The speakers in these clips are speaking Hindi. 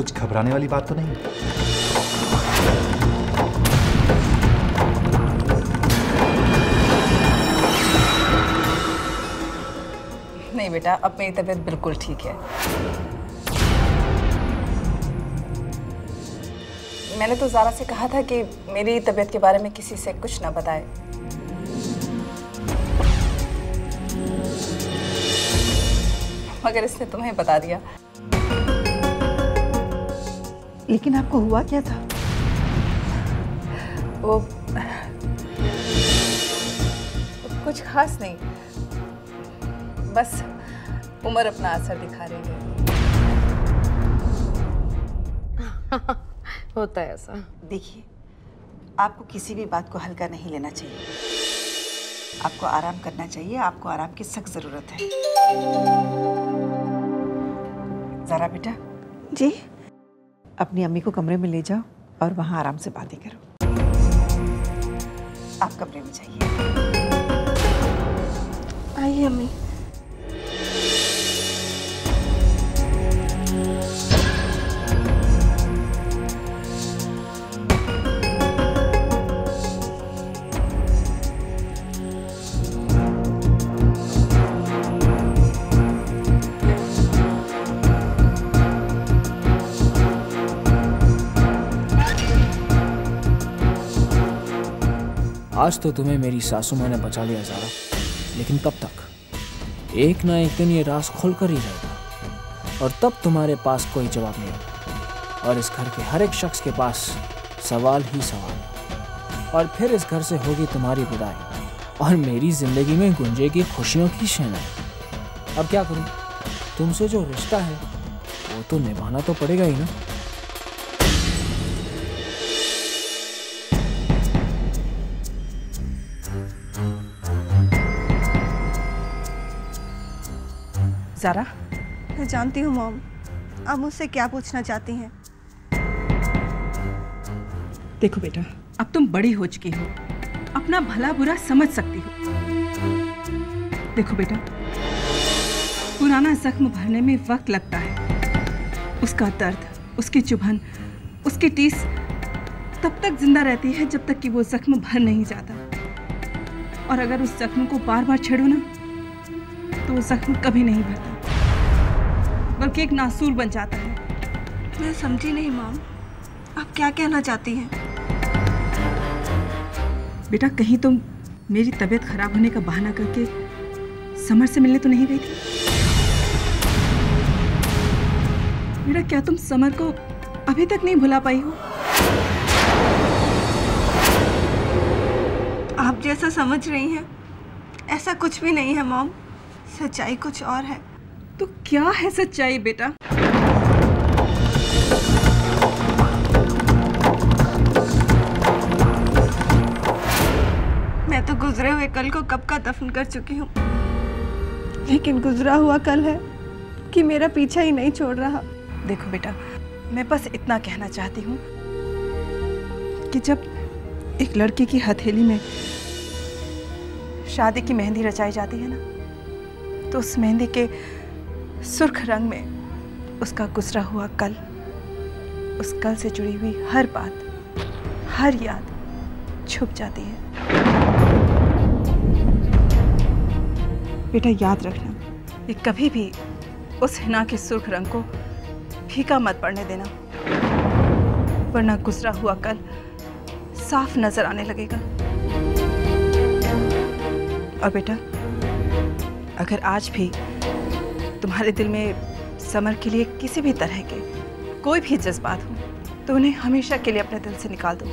कुछ घबराने वाली बात तो नहीं? नहीं बेटा, अब मेरी तबीयत बिल्कुल ठीक है। मैंने तो ज़ारा से कहा था कि मेरी तबीयत के बारे में किसी से कुछ ना बताए। मगर इसने तुम्हें बता दिया। लेकिन आपको हुआ क्या था? वो कुछ खास नहीं, बस उम्र अपना असर दिखा रही है। होता है ऐसा। देखिए, आपको किसी भी बात को हल्का नहीं लेना चाहिए। आपको आराम करना चाहिए। आपको आराम की सख्त जरूरत है। ज़ारा बेटा। जी। अपनी अम्मी को कमरे में ले जाओ और वहां आराम से बातें करो। आप कमरे में जाइए। आइए अम्मी। आज तो तुम्हें मेरी सासू माँ ने बचा लिया ज़ारा, लेकिन कब तक? एक ना एक दिन ये राज खोल कर ही रहेगा और तब तुम्हारे पास कोई जवाब नहीं होगा और इस घर के हर एक शख्स के पास सवाल ही सवाल। और फिर इस घर से होगी तुम्हारी विदाई और मेरी जिंदगी में गूंजेगी खुशियों की शहनाई। अब क्या करूं? तुमसे जो रिश्ता है वो तो निभाना तो पड़ेगा ही ना। ज़ारा, मैं जानती हूँ मॉम, आप मुझसे क्या पूछना चाहती हैं। देखो बेटा, अब तुम बड़ी हो चुकी हो, अपना भला बुरा समझ सकती हो। देखो बेटा, पुराना जख्म भरने में वक्त लगता है। उसका दर्द, उसकी चुभन, उसकी टीस तब तक जिंदा रहती है जब तक कि वो जख्म भर नहीं जाता। और अगर उस जख्म को बार बार छेड़ो ना, तो वो जख्म कभी नहीं भरता, बल्कि एक नासूर बन जाता है। मैं समझी नहीं मॉम, आप क्या कहना चाहती हैं? बेटा, कहीं तुम मेरी तबीयत खराब होने का बहाना करके समर से मिलने तो नहीं गई थी? बेटा, क्या तुम समर को अभी तक नहीं भुला पाई हो? आप जैसा समझ रही हैं ऐसा कुछ भी नहीं है मॉम, सच्चाई कुछ और है। तो क्या है सच्चाई बेटा? मैं तो गुजरे हुए कल को कब का दफन कर चुकी हूँ, लेकिन गुजरा हुआ कल है कि मेरा पीछा ही नहीं छोड़ रहा। देखो बेटा, मैं बस इतना कहना चाहती हूँ कि जब एक लड़की की हथेली में शादी की मेहंदी रचाई जाती है ना, तो उस मेहंदी के सुर्ख रंग में उसका गुजरा हुआ कल, उस कल से जुड़ी हुई हर बात, हर याद छुप जाती है। बेटा, याद रखना कि कभी भी उस हिना के सुर्ख रंग को फीका मत पड़ने देना, वरना गुजरा हुआ कल साफ नजर आने लगेगा। और बेटा, अगर आज भी तुम्हारे दिल में समर के लिए किसी भी तरह के कोई भी जज्बात हो, तो उन्हें हमेशा के लिए अपने दिल से निकाल दो।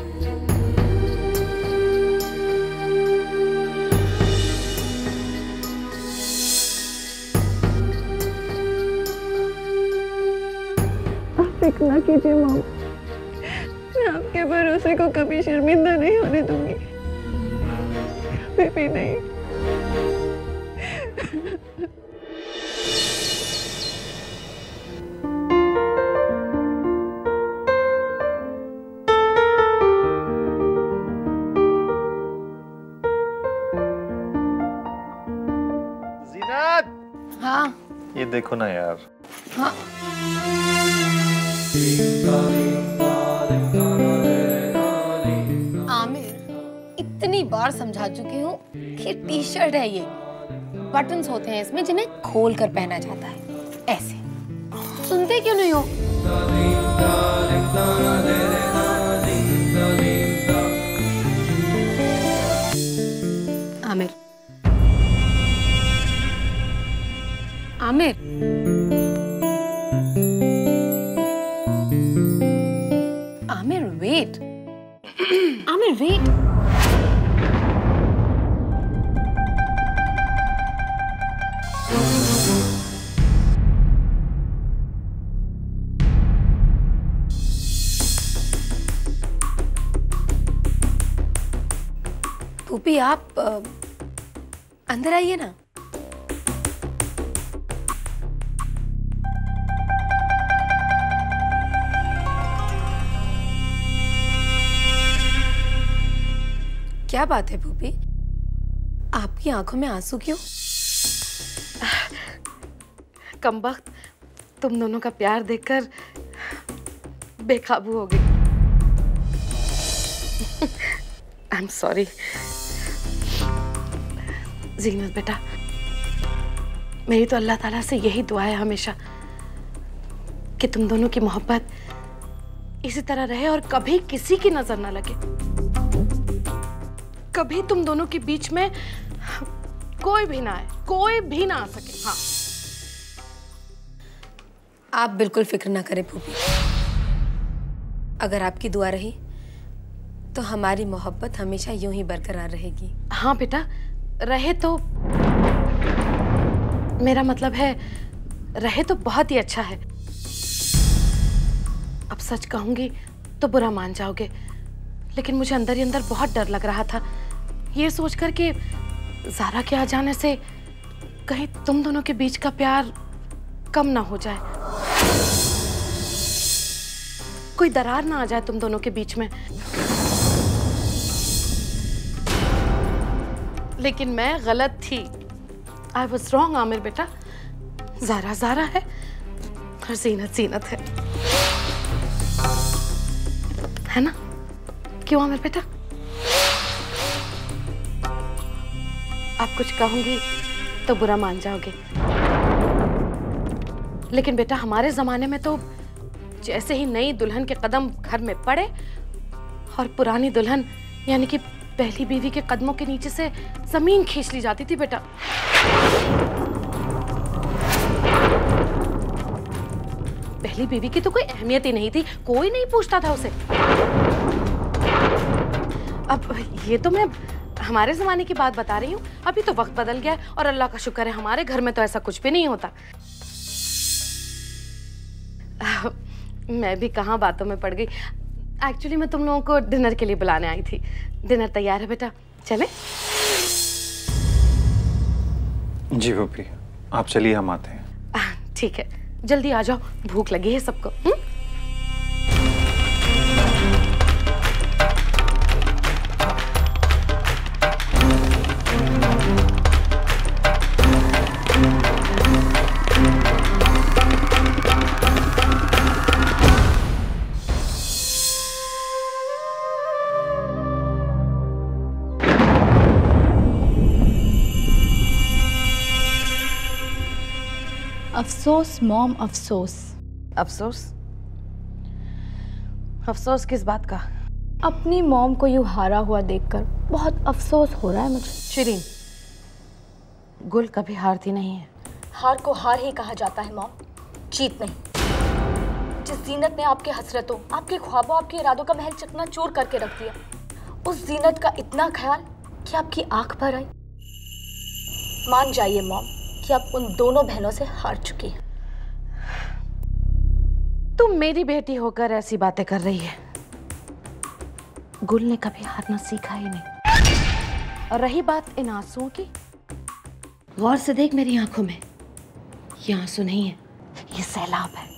आप फिक्र ना कीजिए मॉम, मैं आपके भरोसे को कभी शर्मिंदा नहीं होने दूंगी, कभी भी नहीं। हाँ, ये देखो ना यार। हाँ। आमिर, इतनी बार समझा चुकी हूँ कि टी शर्ट है ये, बटन्स होते हैं इसमें जिन्हें खोल कर पहना जाता है, ऐसे। सुनते क्यों नहीं हो? Aamir, Aamir, Aamir wait, Aamir wait. भूपी, आप अंदर आइए ना। क्या बात है भूपी, आपकी आंखों में आंसू क्यों? कमबख्त, तुम दोनों का प्यार देखकर बेकाबू हो गई। I am sorry. जीनत बेटा, मेरी तो अल्लाह ताला से यही दुआ है हमेशा कि तुम दोनों की मोहब्बत इसी तरह रहे और कभी किसी की नजर ना लगे, कभी तुम दोनों के बीच में कोई भी ना आए, कोई भी ना आ सके। हाँ, आप बिल्कुल फिक्र ना करें भूपी, अगर आपकी दुआ रही तो हमारी मोहब्बत हमेशा यूं ही बरकरार रहेगी। हाँ बेटा, रहे तो, मेरा मतलब है रहे तो बहुत ही अच्छा है। अब सच कहूंगी तो बुरा मान जाओगे, लेकिन मुझे अंदर ही अंदर बहुत डर लग रहा था, ये सोचकर कि ज़ारा के आ जाने से कहीं तुम दोनों के बीच का प्यार कम ना हो जाए, कोई दरार ना आ जाए तुम दोनों के बीच में। लेकिन मैं गलत थी। I was wrong आमिर बेटा। ज़ारा ज़ारा है और जीनत जीनत है ना? क्यों आमिर बेटा? आप कुछ कहूंगी तो बुरा मान जाओगे, लेकिन बेटा हमारे जमाने में तो जैसे ही नई दुल्हन के कदम घर में पड़े और पुरानी दुल्हन यानी कि पहली बीवी के कदमों के नीचे से जमीन खींच ली जाती थी बेटा। पहली बीवी की तो कोई अहमियत ही नहीं थी, कोई नहीं पूछता था उसे। अब ये तो मैं हमारे जमाने की बात बता रही हूँ, अभी तो वक्त बदल गया है और अल्लाह का शुक्र है हमारे घर में तो ऐसा कुछ भी नहीं होता। मैं भी कहाँ बातों में पड़ गई। एक्चुअली मैं तुम लोगों को डिनर के लिए बुलाने आई थी। डिनर तैयार है बेटा, चले? जी भूपी, आप चलिए, हम आते हैं। ठीक है, जल्दी आ जाओ, भूख लगी है सबको। अफसोस मॉम, अफसोस। अफसोस? अफसोस किस बात का? अपनी मॉम को यूं हारा हुआ देखकर बहुत अफसोस हो रहा है मुझे। शिरीन, गुल कभी हारती नहीं है। हार को हार ही कहा जाता है मॉम, जीत नहीं। जिस जीनत ने आपके हसरतों, आपके ख्वाबों, आपके इरादों का महल चकनाचूर करके रख दिया, उस जीनत का इतना ख्याल कि आपकी आंख भर आई। मान जाइए मॉम कि आप उन दोनों बहनों से हार चुकी हैं। तुम मेरी बेटी होकर ऐसी बातें कर रही है। गुल ने कभी हारना सीखा ही नहीं। और रही बात इन आंसुओं की, गौर से देख मेरी आंखों में, ये आंसू नहीं है, ये सैलाब है।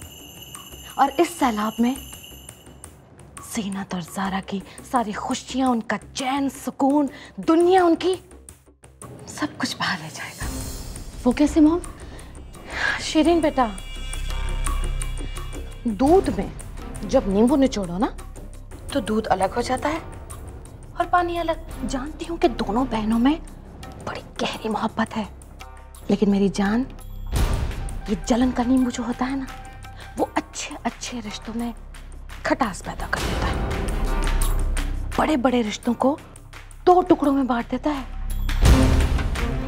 और इस सैलाब में जीनत और ज़ारा की सारी खुशियां, उनका चैन, सुकून, दुनिया उनकी, सब कुछ बहा ले जाएगा। वो कैसे मॉम? शिरीन बेटा, दूध में जब नींबू निचोड़ो ना तो दूध अलग हो जाता है और पानी अलग। जानती हूँ कि दोनों बहनों में बड़ी गहरी मोहब्बत है, लेकिन मेरी जान, ये जलन का नींबू जो होता है ना, वो अच्छे अच्छे रिश्तों में खटास पैदा कर देता है, बड़े बड़े रिश्तों को 2 टुकड़ों में बांट देता है,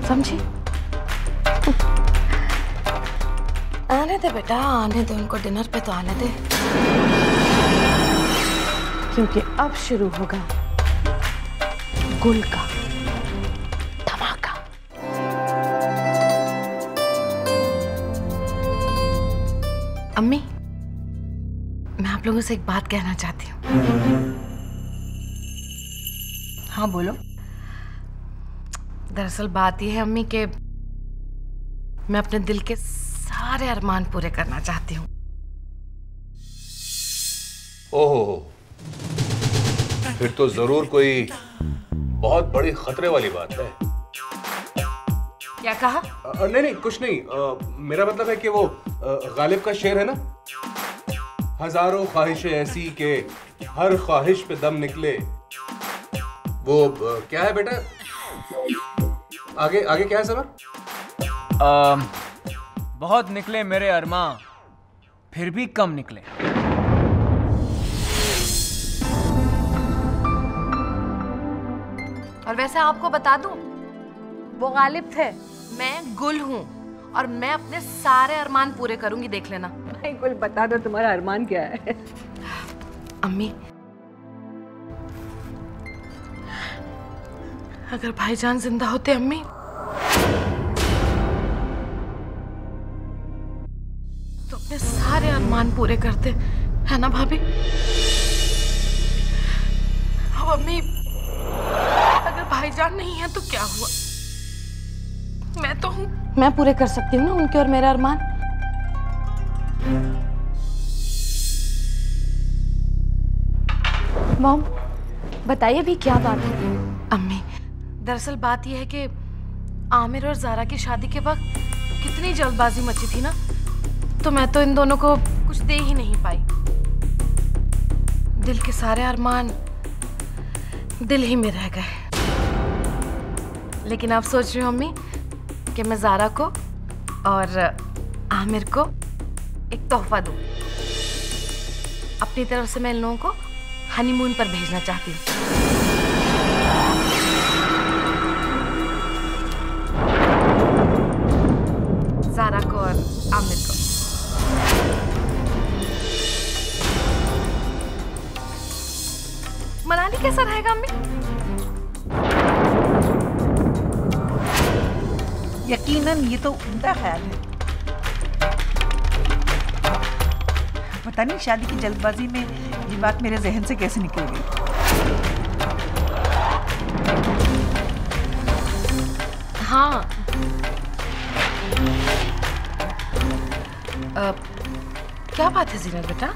समझी? आने दे बेटा, आने दे उनको, डिनर पे तो आने दे, क्योंकि अब शुरू होगा गुल का धमाका। अम्मी, मैं आप लोगों से एक बात कहना चाहती हूँ। हाँ बोलो। दरअसल बात यह है अम्मी कि मैं अपने दिल के सारे अरमान पूरे करना चाहती हूँ। ओहो, फिर तो जरूर कोई बहुत बड़ी खतरे वाली बात है। क्या कहा? नहीं कुछ नहीं। मेरा मतलब है कि वो गालिब का शेर है ना, हजारों ख्वाहिशें ऐसी के हर ख्वाहिश पे दम निकले, वो क्या है बेटा? आगे आगे क्या है सर? बहुत निकले मेरे अरमां, फिर भी कम निकले। और वैसे आपको बता दूं, वो गालिब थे, मैं गुल हूं, और मैं अपने सारे अरमान पूरे करूंगी, देख लेना। भाई गुल, बता दो तुम्हारा अरमान क्या है? अम्मी, अगर भाईजान जिंदा होते अम्मी, तो अपने सारे अरमान पूरे करते, है ना भाभी? अब अम्मी, अगर भाईजान नहीं है तो क्या हुआ? मैं तो हूं, मैं पूरे कर सकती हूँ ना उनके और मेरे अरमान। मॉम, बताइए भी क्या बात है? अम्मी, दरअसल बात यह है कि आमिर और ज़ारा की शादी के वक्त कितनी जल्दबाजी मची थी ना, तो मैं तो इन दोनों को कुछ दे ही नहीं पाई। दिल के सारे अरमान दिल ही में रह गए। लेकिन आप सोच रही हो अम्मी कि मैं ज़ारा को और आमिर को एक तोहफा दूं। अपनी तरफ से मैं इन लोगों को हनीमून पर भेजना चाहती हूँ। ज़ारा को और आमिर को। मनाली कैसा रहेगा अम्मी? यकीनन ये तो उम्दा ख्याल है। पता नहीं शादी की जल्दबाजी में ये बात मेरे जहन से कैसे निकल गई। हाँ, क्या बात है जीनत बेटा?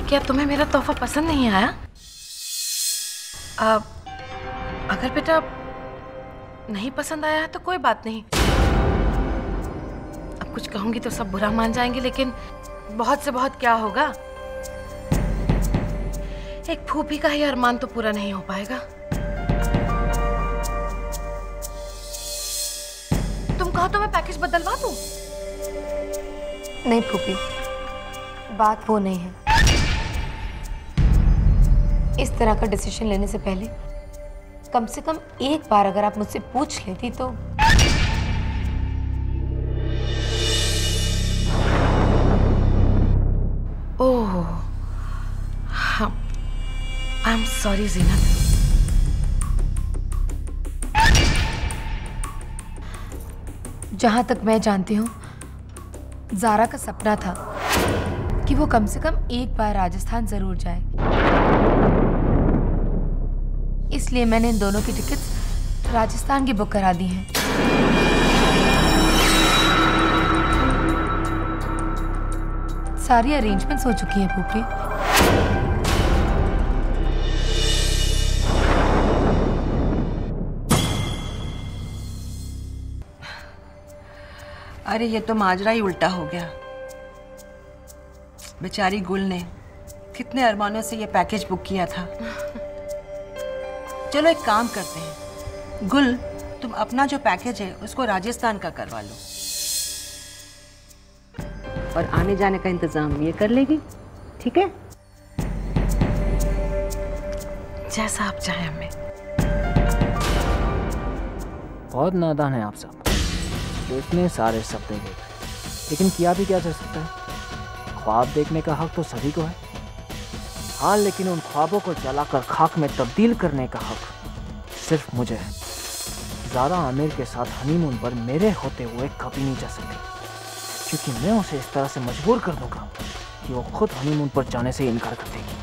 क्या तुम्हें मेरा तोहफा पसंद नहीं आया? अगर बेटा नहीं पसंद आया है तो कोई बात नहीं। अब कुछ कहूंगी तो सब बुरा मान जाएंगे, लेकिन बहुत से बहुत क्या होगा, एक फूफी का ही अरमान तो पूरा नहीं हो पाएगा। तुम कहो तो मैं पैकेज बदलवा दूं? नहीं फूफी, बात वो नहीं है। इस तरह का डिसीजन लेने से पहले कम से कम एक बार अगर आप मुझसे पूछ लेती तो। ओह, आई एम सॉरी जीनत। जहां तक मैं जानती हूँ, ज़ारा का सपना था कि वो कम से कम एक बार राजस्थान जरूर जाए। इसलिए मैंने इन दोनों की टिकट्स राजस्थान की बुक करा दी हैं। सारी अरेंजमेंट्स हो चुकी हैं फूफी। अरे ये तो माजरा ही उल्टा हो गया। बेचारी गुल ने कितने अरमानों से ये पैकेज बुक किया था। चलो एक काम करते हैं, गुल तुम अपना जो पैकेज है उसको राजस्थान का करवा लो और आने जाने का इंतजाम ये कर लेगी, ठीक है? जैसा आप चाहें अम्मी। बहुत नादान है आप सब जो इतने सारे सपने देख रहे हैं, लेकिन किया भी क्या जा सकता है? ख्वाब देखने का हक तो सभी को है। हाँ, लेकिन उन ख्वाबों को जलाकर खाक में तब्दील करने का हक सिर्फ मुझे है। ज़ारा आमिर के साथ हनीमून पर मेरे होते हुए कभी नहीं जा सकती, क्योंकि मैं उसे इस तरह से मजबूर कर दूंगा कि वो खुद हनीमून पर जाने से इनकार कर देगी।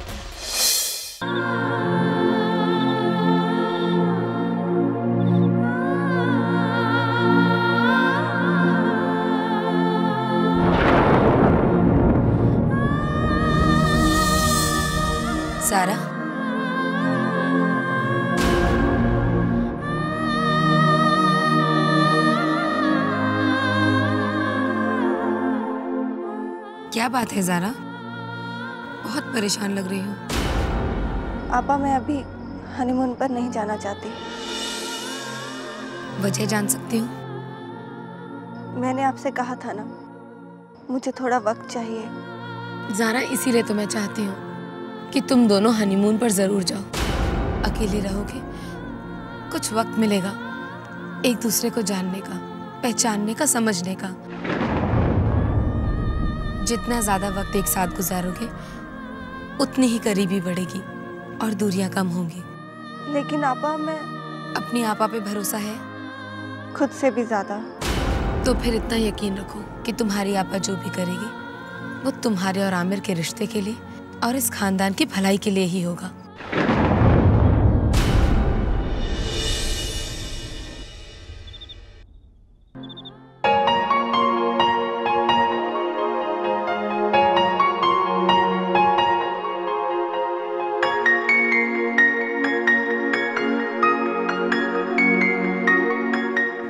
ज़ारा, क्या बात है ज़ारा? बहुत परेशान लग रही हो। आपा, मैं अभी हनीमून पर नहीं जाना चाहती। वजह जान सकती हूँ? मैंने आपसे कहा था ना, मुझे थोड़ा वक्त चाहिए। ज़ारा, इसीलिए तो मैं चाहती हूँ कि तुम दोनों हनीमून पर ज़रूर जाओ। अकेले रहोगे, कुछ वक्त मिलेगा एक दूसरे को जानने का, पहचानने का, समझने का। जितना ज़्यादा वक्त एक साथ गुजारोगे उतनी ही करीबी बढ़ेगी और दूरियां कम होंगी। लेकिन आपा, मैं अपनी आपा पे भरोसा है? खुद से भी ज़्यादा। तो फिर इतना यकीन रखो कि तुम्हारी आपा जो भी करेगी वो तुम्हारे और आमिर के रिश्ते के लिए और इस खानदान की भलाई के लिए ही होगा।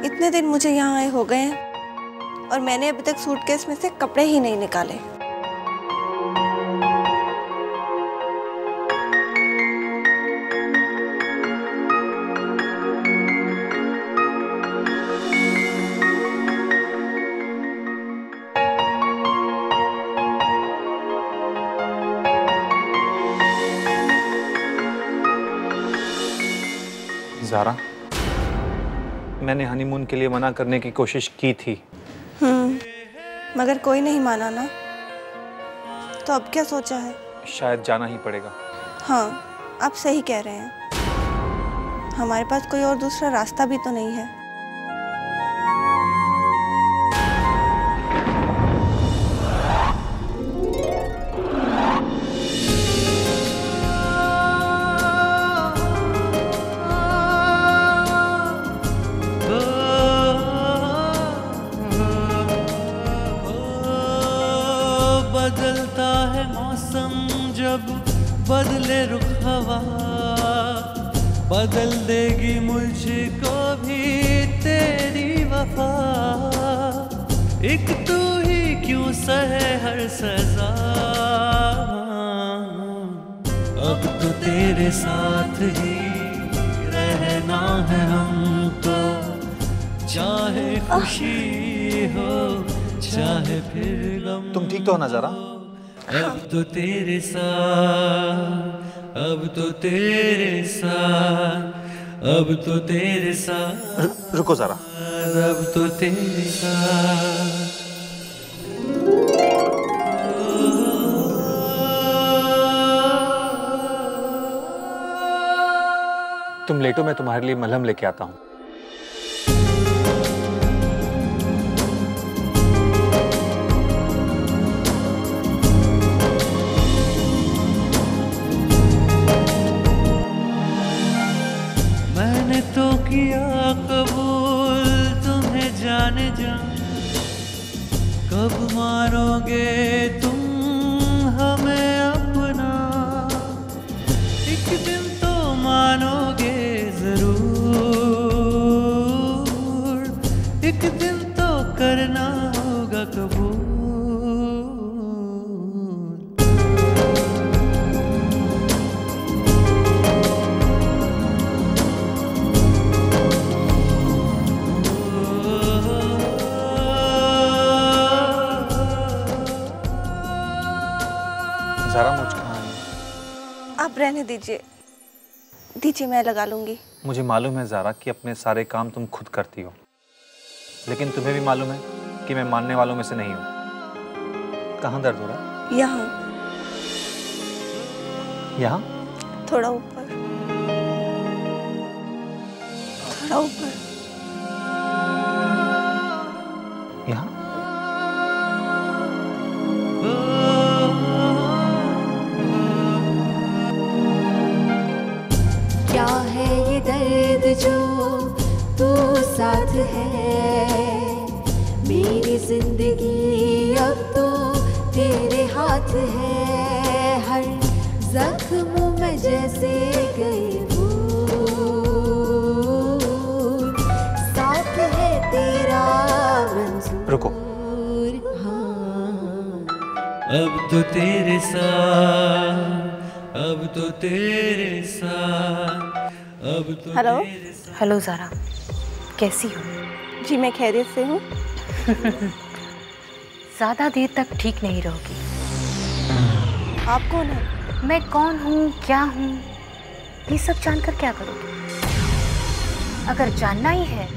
इतने दिन मुझे यहाँ आए हो गए हैं और मैंने अभी तक सूटकेस में से कपड़े ही नहीं निकाले। ज़ारा, मैंने हनीमून के लिए मना करने की कोशिश की थी। मगर कोई नहीं माना ना, तो अब क्या सोचा है? शायद जाना ही पड़ेगा। हाँ, आप सही कह रहे हैं। हमारे पास कोई और दूसरा रास्ता भी तो नहीं है। बदलता है मौसम जब बदले रुख हवा, बदल देगी मुझको भी तेरी वफा। एक तू ही क्यों सहे हर सजा, अब तो तेरे साथ ही रहना है हमको, चाहे खुशी हो चाहे फिर गम। तुम ठीक तो हो ना ज़ारा? अब तो तेरे साथ, अब तो तेरे साथ, अब तो तेरे साथ। रुको ज़ारा। अब तो तेरे साथ। तुम लेटो, मैं तुम्हारे लिए मलहम लेके आता हूँ। मैंने तो किया कबूल तुम्हें जाने जा, कब मानोगे तुम हमें अपना? एक दिन तो मानोगे जरूर, एक दिन तो करना होगा कबूल। अब रहने दीजिए, दीजिए मैं लगा लूंगी। मुझे मालूम है ज़ारा कि अपने सारे काम तुम खुद करती हो, लेकिन तुम्हें भी मालूम है कि मैं मानने वालों में से नहीं हूँ। कहाँ दर्द हो रहा है? यहाँ। यहाँ? थोड़ा ऊपर, थोड़ा ऊपर। यहाँ? क्या है ये दर्द जो तू साथ है, मेरी जिंदगी अब तो तेरे हाथ है। हर जख्म में जैसे गए वो, साथ है तेरा मंजूर। रुको। हाँ। अब तो तेरे साथ, अब तो तेरे साथ, अब तो हेलो। हेलो ज़ारा, कैसी हो? जी मैं खैरियत से हूँ। ज़्यादा देर तक ठीक नहीं रहोगी। आप कौन है? मैं कौन हूँ, क्या हूँ, ये सब जानकर क्या करोगे? अगर जानना ही है,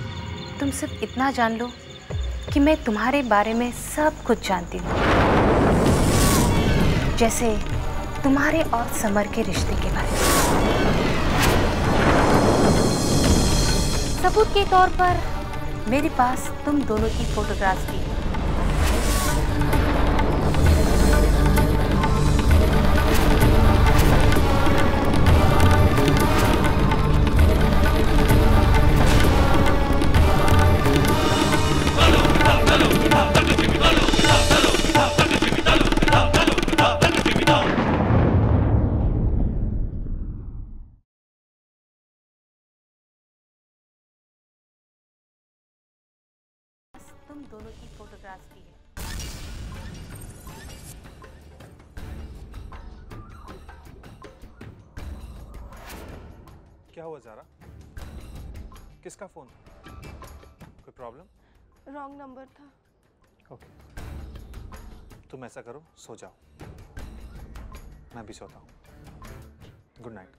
तुम सिर्फ इतना जान लो कि मैं तुम्हारे बारे में सब कुछ जानती हूँ। जैसे तुम्हारे और समर के रिश्ते के बारे में। सबूत के तौर पर मेरे पास तुम दोनों की फोटोग्राफ्स भी हैं। तुम दोनों की फोटोग्राफ्स भी है। क्या हुआ ज़ारा? किसका फोन था? कोई प्रॉब्लम? रॉन्ग नंबर था। ओके, तुम ऐसा करो, सो जाओ, मैं भी सोता हूँ। Good night.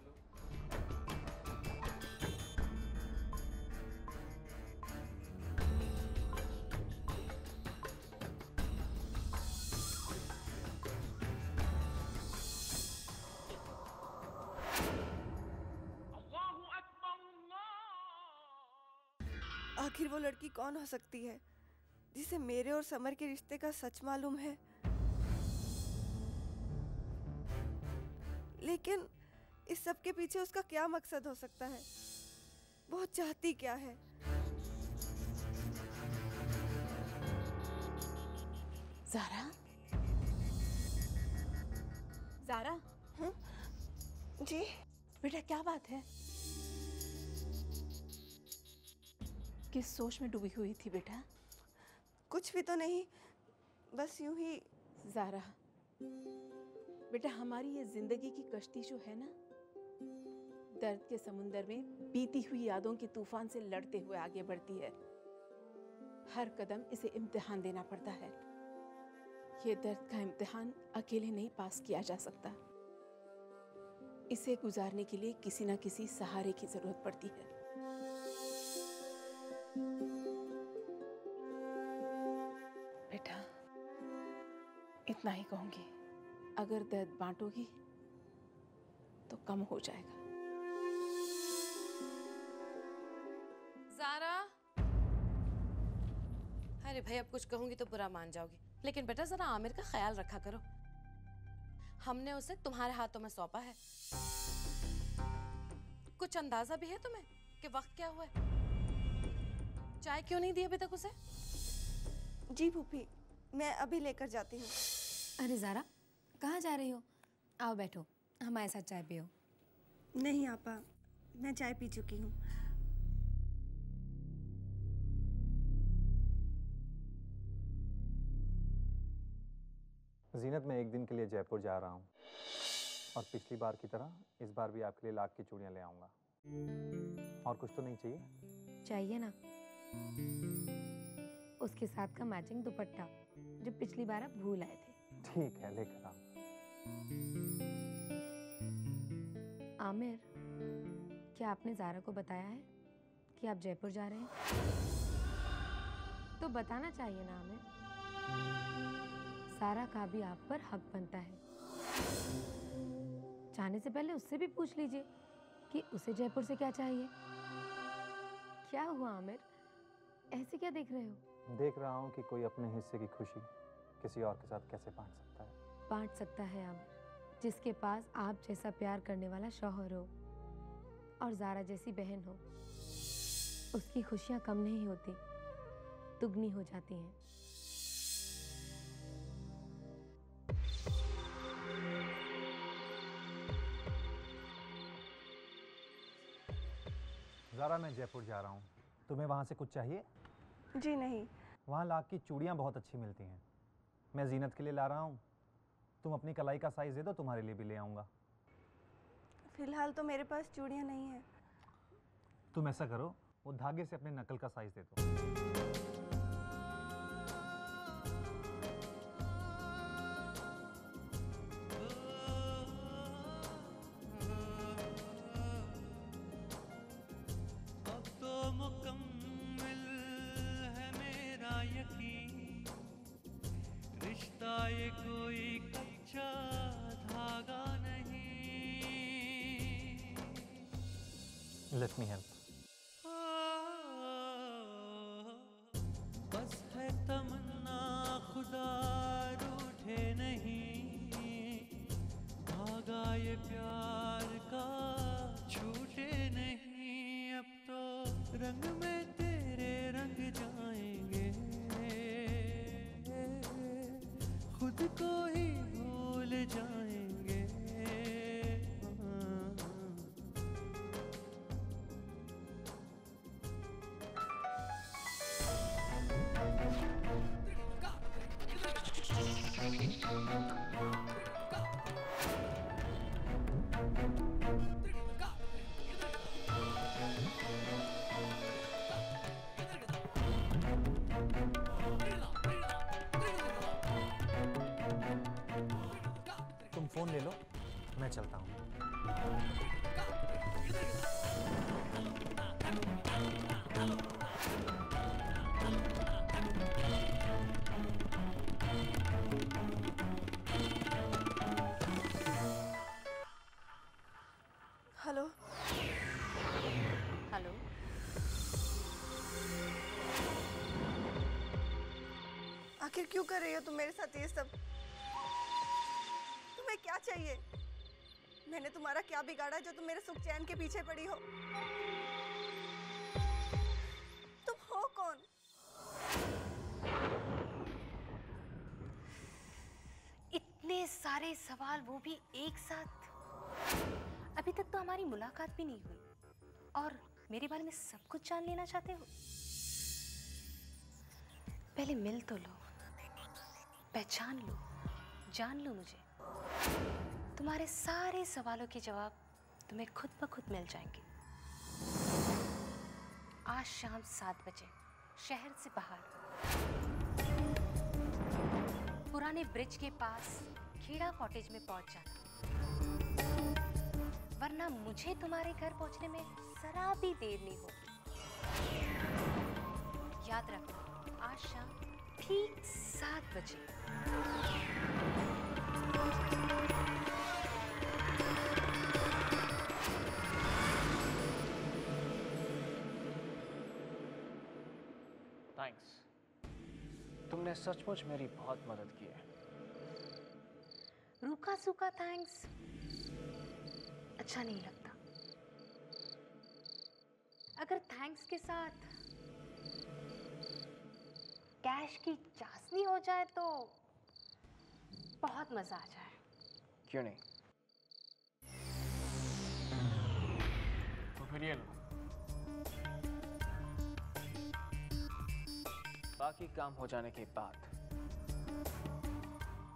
आखिर वो लड़की कौन हो सकती है जिसे मेरे और समर के रिश्ते का सच मालूम है? लेकिन इस सब के पीछे उसका क्या मकसद हो सकता है? वो चाहती क्या है? ज़ारा? ज़ारा? जी बेटा क्या बात है? किस सोच में डूबी हुई थी बेटा? कुछ भी तो नहीं, बस यूं ही। ज़ारा बेटा, हमारी ये जिंदगी की कश्ती जो है ना, दर्द के समुंदर में बीती हुई यादों के तूफान से लड़ते हुए आगे बढ़ती है। हर कदम इसे इम्तिहान देना पड़ता है। ये दर्द का इम्तिहान अकेले नहीं पास किया जा सकता। इसे गुजारने के लिए किसी न किसी सहारे की जरूरत पड़ती है। बेटा इतना ही कहूंगी, अगर दर्द बांटोगी तो कम हो जाएगा। ज़ारा, अरे भाई अब कुछ कहूंगी तो बुरा मान जाओगी, लेकिन बेटा जरा आमिर का ख्याल रखा करो। हमने उसे तुम्हारे हाथों में सौंपा है। कुछ अंदाजा भी है तुम्हें कि वक्त क्या हुआ है? चाय क्यों नहीं दी अभी तक उसे? जी फूफी, मैं अभी लेकर जाती हूँ। अरे ज़ारा, कहाँ जा रही हो? आओ बैठो, हमारे साथ चाय पियो। नहीं आपा, मैं चाय पी चुकी हूँ। जीनत, मैं एक दिन के लिए जयपुर जा रहा हूँ और पिछली बार की तरह इस बार भी आपके लिए लाख की चूड़ियाँ ले आऊँगा। और कुछ तो नहीं चाहिए? चाहिए ना, उसके साथ का मैचिंग दुपट्टा जो पिछली बार आप भूल आए थे। ठीक है, लेकर आओ। आमिर, क्या आपने ज़ारा को बताया है कि आप जयपुर जा रहे हैं? तो बताना चाहिए ना आमिर। ज़ारा का भी आप पर हक बनता है। जाने से पहले उससे भी पूछ लीजिए कि उसे जयपुर से क्या चाहिए। क्या हुआ आमिर, ऐसे क्या देख रहे हो? देख रहा हूँ कि कोई अपने हिस्से की खुशी किसी और के साथ कैसे बांट सकता है। बांट सकता है आमिर, जिसके पास आप जैसा प्यार करने वाला शौहर हो और ज़ारा जैसी बहन हो। उसकी खुशियाँ कम नहीं होती, दुगनी हो जाती हैं। ज़ारा, मैं जयपुर जा रहा हूँ। तुम्हें वहाँ से कुछ चाहिए? जी नहीं। वहाँ लाख की चूड़ियाँ बहुत अच्छी मिलती हैं। मैं जीनत के लिए ला रहा हूँ। तुम अपनी कलाई का साइज़ दे दो, तुम्हारे लिए भी ले आऊँगा। फिलहाल तो मेरे पास चूड़ियाँ नहीं हैं। तुम ऐसा करो, वो धागे से अपने नकल का साइज़ दे दो। मुकम्मल है मेरा यकीन, रिश्ता ये कोई कच्चा धागा नहीं। Let me help. बस है तमन्ना खुदा रूठे नहीं, धागा ये प्यार का छूटे नहीं। अब तो रंग में तेरे रंग जाएंगे, खुद को ही भूल जाएंगे। तुम फोन ले लो, मैं चलता हूँ। हेलो। हेलो। आखिर क्यों कर रही हो तुम मेरे साथ ये सब? तुम्हें क्या चाहिए? मैंने तुम्हारा क्या बिगाड़ा जो तुम मेरे सुख चैन के पीछे पड़ी हो? तुम हो कौन? इतने सारे सवाल, वो भी एक साथ। अभी तक तो हमारी मुलाकात भी नहीं हुई और मेरे बारे में सब कुछ जान लेना चाहते हो? पहले मिल तो लो, पहचान लो, जान लो मुझे। तुम्हारे सारे सवालों के जवाब तुम्हें खुद ब खुद मिल जाएंगे। आज शाम 7 बजे शहर से बाहर पुराने ब्रिज के पास खेड़ा कॉटेज में पहुंच जाना, वरना मुझे तुम्हारे घर पहुंचने में जरा भी देर नहीं होगी। याद रखना, आज शाम ठीक 7 बजे। थैंक्स, तुमने सचमुच मेरी बहुत मदद की है। रूखा सूखा थैंक्स अच्छा नहीं लगता। अगर थैंक्स के साथ कैश की चाशनी हो जाए तो बहुत मजा आ जाए। क्यों नहीं? तो फिर ये लो, बाकी काम हो जाने के बाद।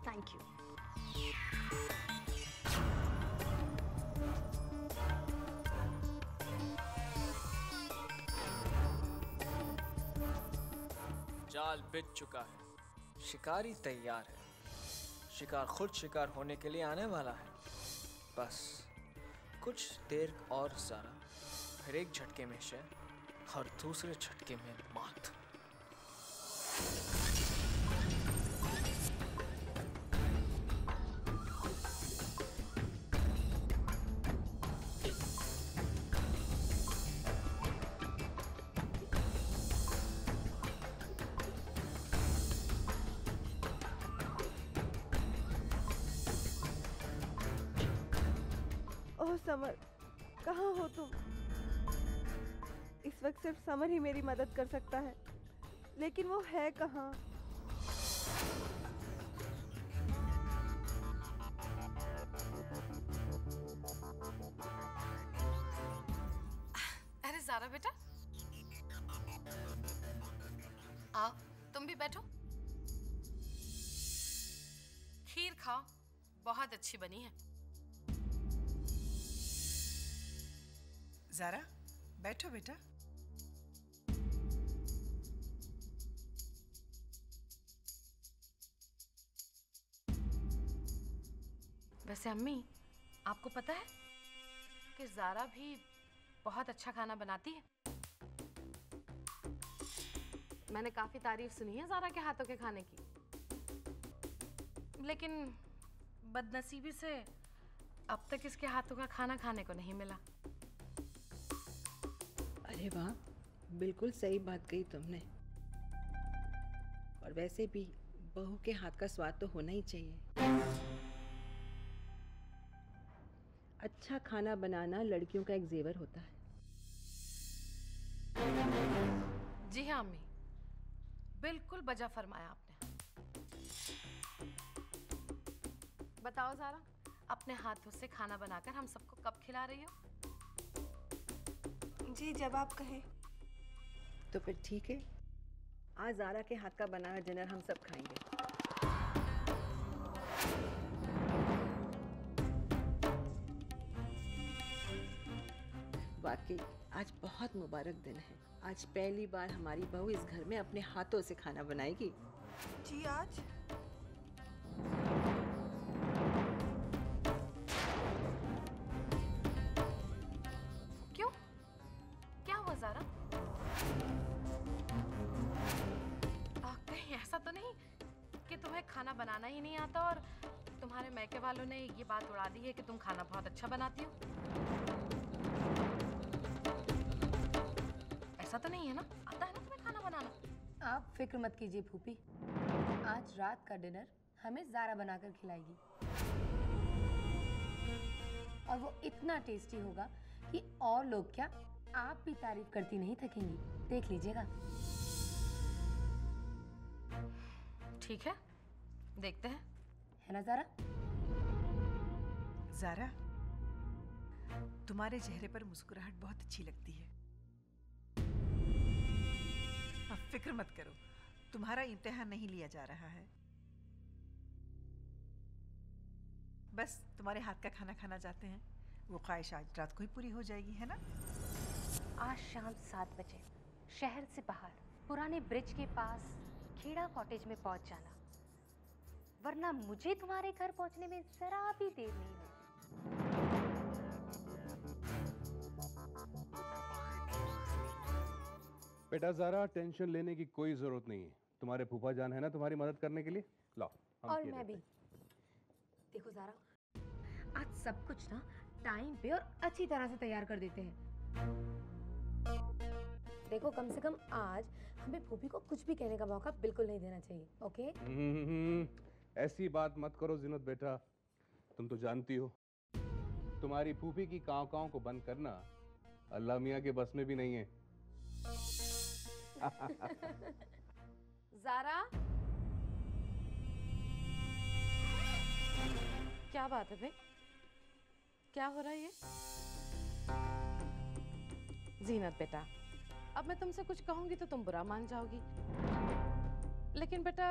Thank you. जाल बिछ चुका है, शिकारी तैयार है, शिकार खुद शिकार होने के लिए आने वाला है। बस कुछ देर और सारा, फिर एक झटके में शहर और दूसरे झटके में मौत। ओह समर, कहाँ हो तुम? इस वक्त सिर्फ समर ही मेरी मदद कर सकता है, लेकिन वो है कहाँ? अरे ज़ारा बेटा, आओ तुम भी बैठो। खीर खाओ, बहुत अच्छी बनी है। ज़ारा बैठो बेटा। वैसे अम्मी, आपको पता है कि ज़ारा भी बहुत अच्छा खाना बनाती है। मैंने काफ़ी तारीफ सुनी है ज़ारा के हाथों के खाने की, लेकिन बदनसीबी से अब तक इसके हाथों का खाना खाने को नहीं मिला। अरे वाह, बिल्कुल सही बात कही तुमने। और वैसे भी बहू के हाथ का स्वाद तो होना ही चाहिए। अच्छा खाना बनाना लड़कियों का एक जेवर होता है। जी हाँ अम्मी, बिल्कुल बजा फरमाया आपने। बताओ ज़ारा, अपने हाथों से खाना बनाकर हम सबको कब खिला रही हो? जी, जब आप कहें। तो फिर ठीक है, आज ज़ारा के हाथ का बना हुआ डिनर हम सब खाएंगे। वाकई आज बहुत मुबारक दिन है। आज पहली बार हमारी बहू इस घर में अपने हाथों से खाना बनाएगी। जी आज? क्यों? क्या हुआ ज़ारा? कहीं ऐसा तो नहीं कि तुम्हें खाना बनाना ही नहीं आता और तुम्हारे मैके वालों ने ये बात उड़ा दी है कि तुम खाना बहुत अच्छा बनाती हो? ऐसा तो नहीं है ना? आता है ना तुम्हें खाना बनाना? आप फिक्र मत कीजिए फूफी, आज रात का डिनर हमें ज़ारा बनाकर खिलाएगी और वो इतना टेस्टी होगा कि और लोग क्या, आप भी तारीफ करती नहीं थकेंगी। देख लीजिएगा। ठीक है, देखते हैं। है ना ज़ारा? ज़ारा, तुम्हारे चेहरे पर मुस्कुराहट बहुत अच्छी लगती है। अब फिक्र मत करो, तुम्हारा इम्तिहान नहीं लिया जा रहा है। बस तुम्हारे हाथ का खाना खाना चाहते हैं, वो ख्वाहिश आज रात को ही पूरी हो जाएगी, है ना? आज शाम 7 बजे शहर से बाहर पुराने ब्रिज के पास खेड़ा कॉटेज में पहुंच जाना, वरना मुझे तुम्हारे घर पहुंचने में जरा भी देर नहीं है। बेटा ज़ारा, टेंशन लेने की कोई जरूरत नहीं है। तुम्हारे फूफा जान है ना तुम्हारी मदद करने के लिए। लाओ, हम और किए मैं देते भी। देखो ज़ारा, आज सब कुछ ना टाइम पे और अच्छी तरह से तैयार कर देते हैं। देखो, कम से कम आज हमें फूफी को कुछ भी कहने का मौका बिल्कुल नहीं देना चाहिए। ओके? ऐसी बात मत करो ज़ीनत बेटा, तुम तो जानती हो तुम्हारी फूफी की काँव को बंद करना अल्लाह मियाँ के बस में भी नहीं है। ज़ारा, क्या बात है भाई? क्या हो रहा है ये? ज़ीनत बेटा, अब मैं तुमसे कुछ कहूंगी तो तुम बुरा मान जाओगी, लेकिन बेटा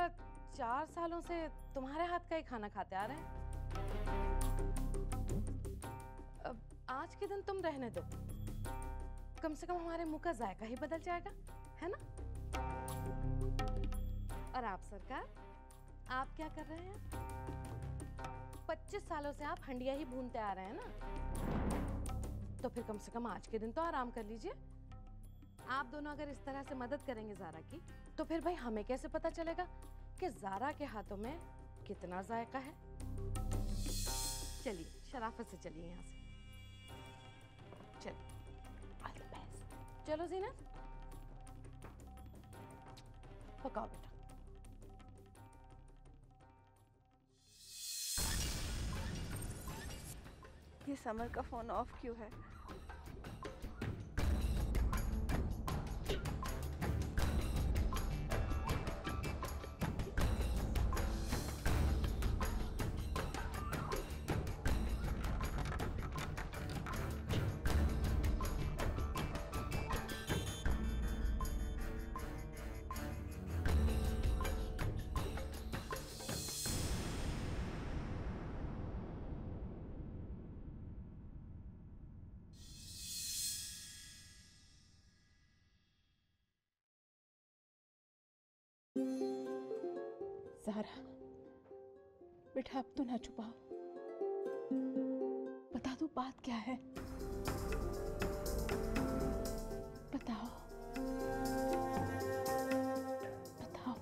4 सालों से तुम्हारे हाथ का ही खाना खाते आ रहे हैं। अब आज के दिन तुम रहने दो, कम से कम हमारे मुंह का जायका ही बदल जाएगा, है ना? और आप सरकार, आप क्या कर रहे हैं? 25 सालों से आप हंडिया ही भूनते आ रहे हैं ना? तो फिर कम से कम आज के दिन तो आराम कर लीजिए। आप दोनों अगर इस तरह से मदद करेंगे ज़ारा की, तो फिर भाई हमें कैसे पता चलेगा कि ज़ारा के हाथों में कितना जायका है। चलिए शराफत से चलिए यहाँ से। चलिए चलो ज़ीनत, पकाओ बेटा। ये समर का फोन ऑफ क्यों है? ज़ारा बेटा, अब तो ना छुपाओ, बता दो बात क्या है, बताओ बताओ।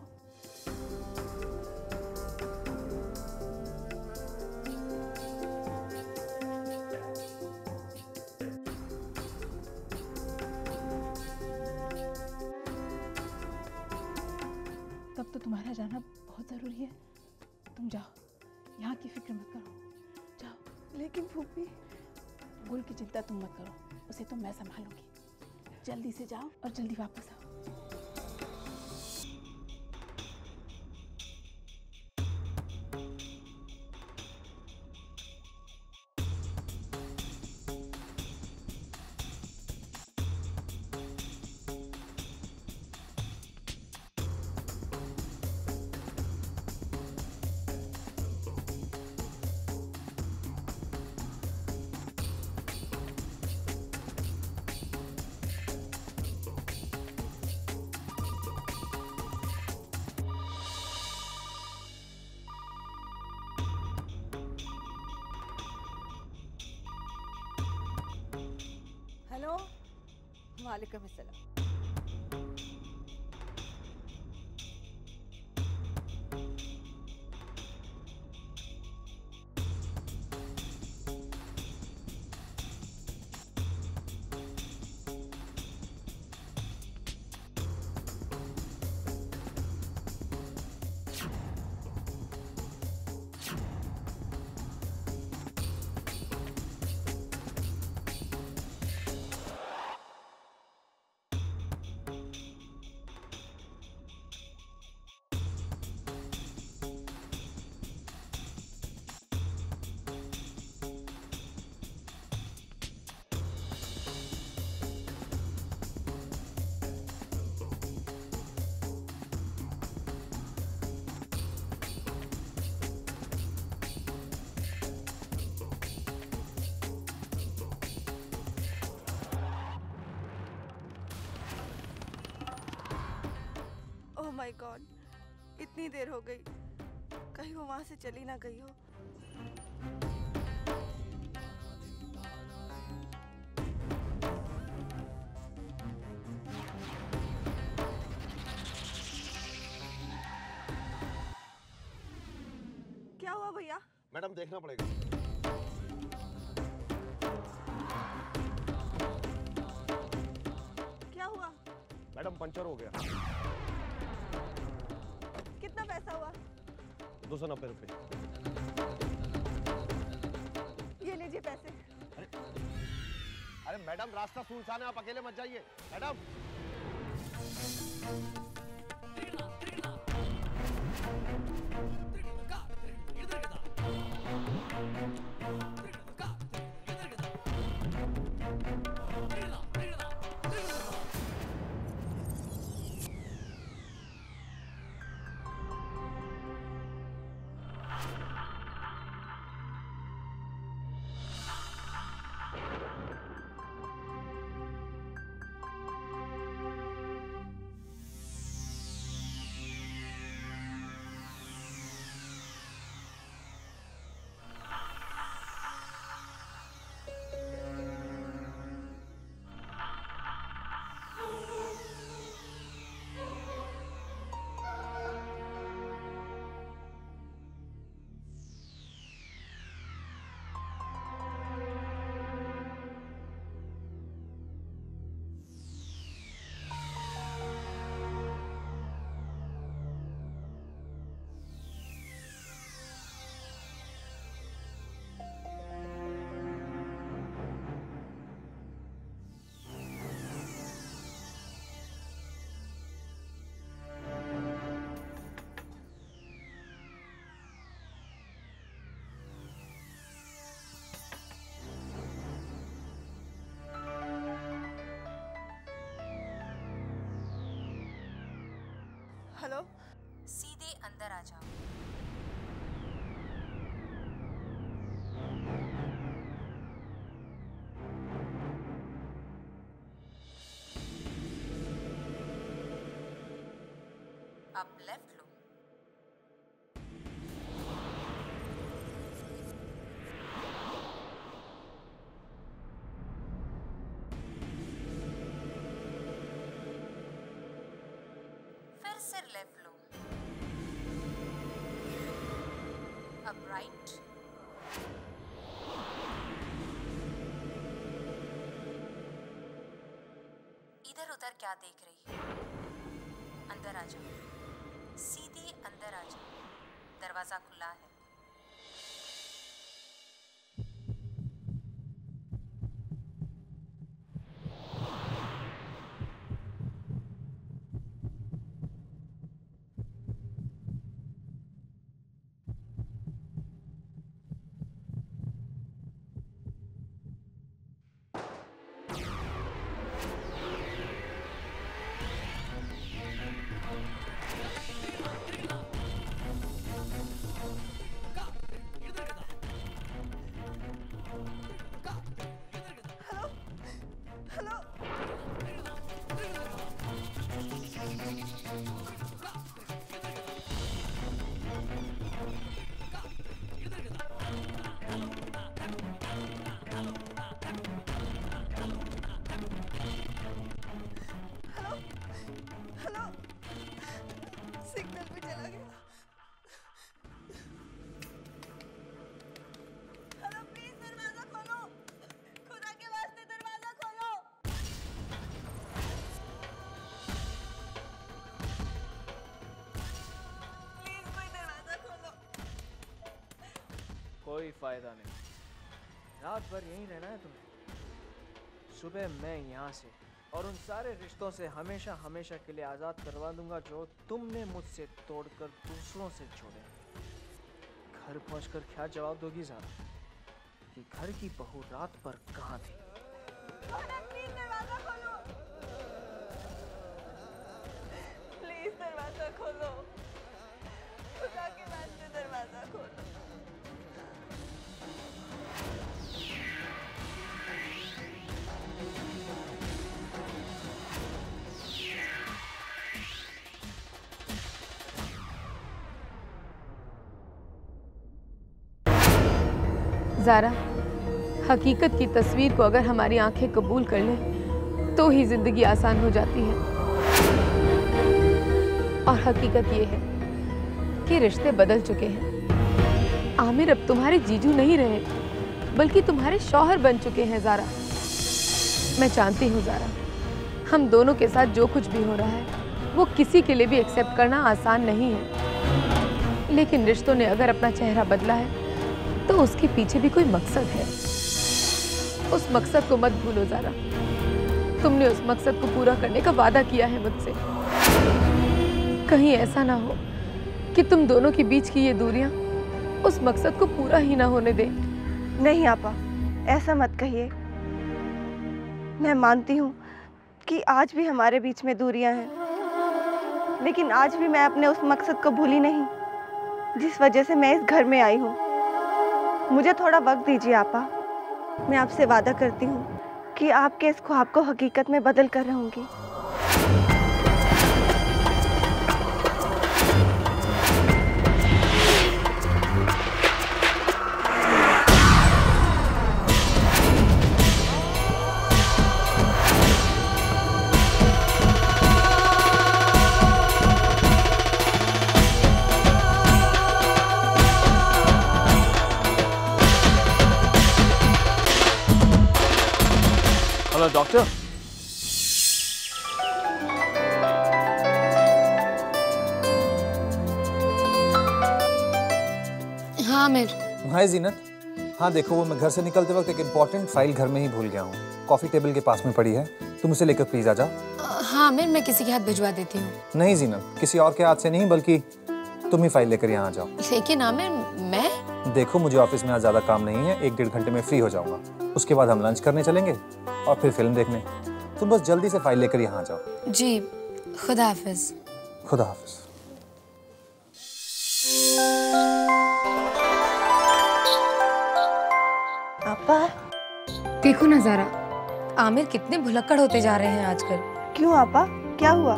तब तो तुम्हारा जाना बहुत ज़रूरी है। तुम जाओ, यहाँ की फिक्र मत करो, जाओ। लेकिन फूफी, गुल की चिंता तुम मत करो, उसे तो मैं संभालूंगी। जल्दी से जाओ और जल्दी वापस आओ। हेलो, वालेकुम अस्सलाम। ओह माय गॉड, इतनी देर हो गई, कहीं वो वहां से चली ना गई हो। क्या हुआ भैया? मैडम देखना पड़ेगा। क्या हुआ? मैडम पंचर हो गया। कितना पैसा हुआ? 290 रुपए। ये लीजिए पैसे। अरे मैडम, रास्ता सुनसान है, आप अकेले मत जाइए। मैडम हेलो, सीधे अंदर आ जाओ। अब लेफ्ट लो। फिर से लेफ्ट लो। अब राइट। इधर उधर क्या देख रही है? अंदर आ जाओ, सीधे अंदर आ जाओ, दरवाजा खुला है। सिग्नल पे चला गया। हेलो, प्लीज दरवाजा खोलो, खुदा के वास्ते दरवाजा खोलो। प्लीज कोई दरवाजा खोलो। कोई फायदा नहीं, रात भर यहीं रहना है तुम्हें। सुबह मैं यहाँ से और उन सारे रिश्तों से हमेशा हमेशा के लिए आज़ाद करवा दूंगा जो तुमने मुझसे तोड़कर दूसरों से जोड़े। घर पहुंचकर क्या जवाब दोगी ज़ारा कि घर की बहू रात पर कहाँ थी? प्लीज दरवाजा खोलो, प्लीज दरवाजा खोलो, खुदा के वास्ते दरवाजा खोलो। ज़ारा, हकीकत की तस्वीर को अगर हमारी आंखें कबूल कर लें तो ही जिंदगी आसान हो जाती है। और हकीकत ये है कि रिश्ते बदल चुके हैं। आमिर अब तुम्हारे जीजू नहीं रहे बल्कि तुम्हारे शौहर बन चुके हैं। ज़ारा, मैं जानती हूँ ज़ारा, हम दोनों के साथ जो कुछ भी हो रहा है वो किसी के लिए भी एक्सेप्ट करना आसान नहीं है, लेकिन रिश्तों ने अगर अपना चेहरा बदला है तो उसके पीछे भी कोई मकसद है। उस मकसद को मत भूलो ज़ारा, तुमने उस मकसद को पूरा करने का वादा किया है मुझसे। कहीं ऐसा ना हो कि तुम दोनों के बीच की ये दूरियां उस मकसद को पूरा ही ना होने दें। नहीं आपा, ऐसा मत कहिए। मैं मानती हूँ कि आज भी हमारे बीच में दूरियां हैं, लेकिन आज भी मैं अपने उस मकसद को भूली नहीं जिस वजह से मैं इस घर में आई हूँ। मुझे थोड़ा वक्त दीजिए आपा, मैं आपसे वादा करती हूँ कि आपके इस ख्वाब को हकीकत में बदल कर रहूँगी। Hello doctor. हाँ आमिर। हाय जीनत। हाँ देखो, वो मैं घर से निकलते वक्त एक इम्पोर्टेंट फाइल घर में ही भूल गया हूँ। कॉफी टेबल के पास में पड़ी है, तुम उसे लेकर प्लीज आ जाओ। हाँ आमिर, मैं किसी के हाथ भिजवा देती हूँ। नहीं जीनत, किसी और के हाथ से नहीं, बल्कि तुम ही फाइल लेकर यहाँ आ जाओ। लेकिन आमिर मैं देखो, मुझे ऑफिस में आज ज्यादा काम नहीं है, 1-1.5 घंटे में फ्री हो जाऊंगा। उसके बाद हम लंच करने चलेंगे और फिर फिल्म देखने। तुम बस जल्दी से फाइल लेकर यहाँ आ जाओ। जी, खुदा हाफिज। खुदा हाफिज। आपा देखो ना ज़ारा, आमिर कितने भुलक्कड़ होते जा रहे हैं आजकल। क्यों आपा, क्या हुआ?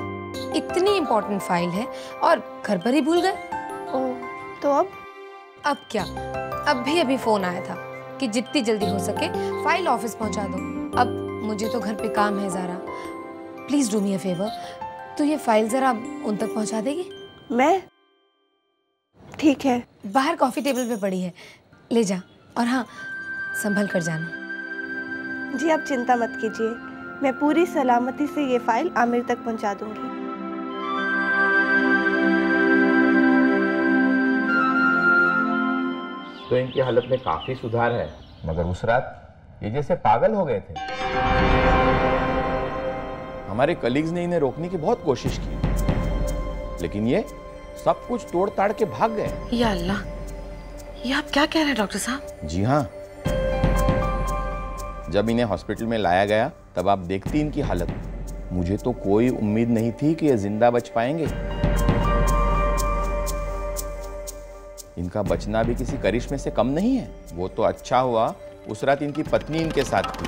इतनी इम्पोर्टेंट फाइल है और घर पर ही भूल गए। ओह, तो अब क्या? अब भी अभी फोन आया था कि जितनी जल्दी हो सके फाइल ऑफिस पहुंचा दो। अब मुझे तो घर पे काम है Zara, please do me a favour, तो ये फाइल जरा उन तक पहुंचा देगी? मैं? ठीक है। बाहर कॉफी टेबल पे पड़ी है, ले जा। और हाँ, संभल कर जाना। जी आप चिंता मत कीजिए, मैं पूरी सलामती से ये फाइल आमिर तक पहुंचा दूंगी। तो इनकी हालत में काफी सुधार है, मगर उस रात ये जैसे पागल हो गए थे। हमारे कलीग्स ने इन्हें रोकने की बहुत कोशिश की, लेकिन ये सब कुछ तोड़ ताड़ के भाग गए। या अल्लाह, ये आप क्या कह रहे हैं डॉक्टर साहब? जी हाँ, जब इन्हें हॉस्पिटल में लाया गया तब आप देखती इनकी हालत, मुझे तो कोई उम्मीद नहीं थी कि ये जिंदा बच पाएंगे। इनका बचना भी किसी करिश्मे से कम नहीं है। वो तो अच्छा हुआ उस रात इनकी पत्नी इनके साथ थी।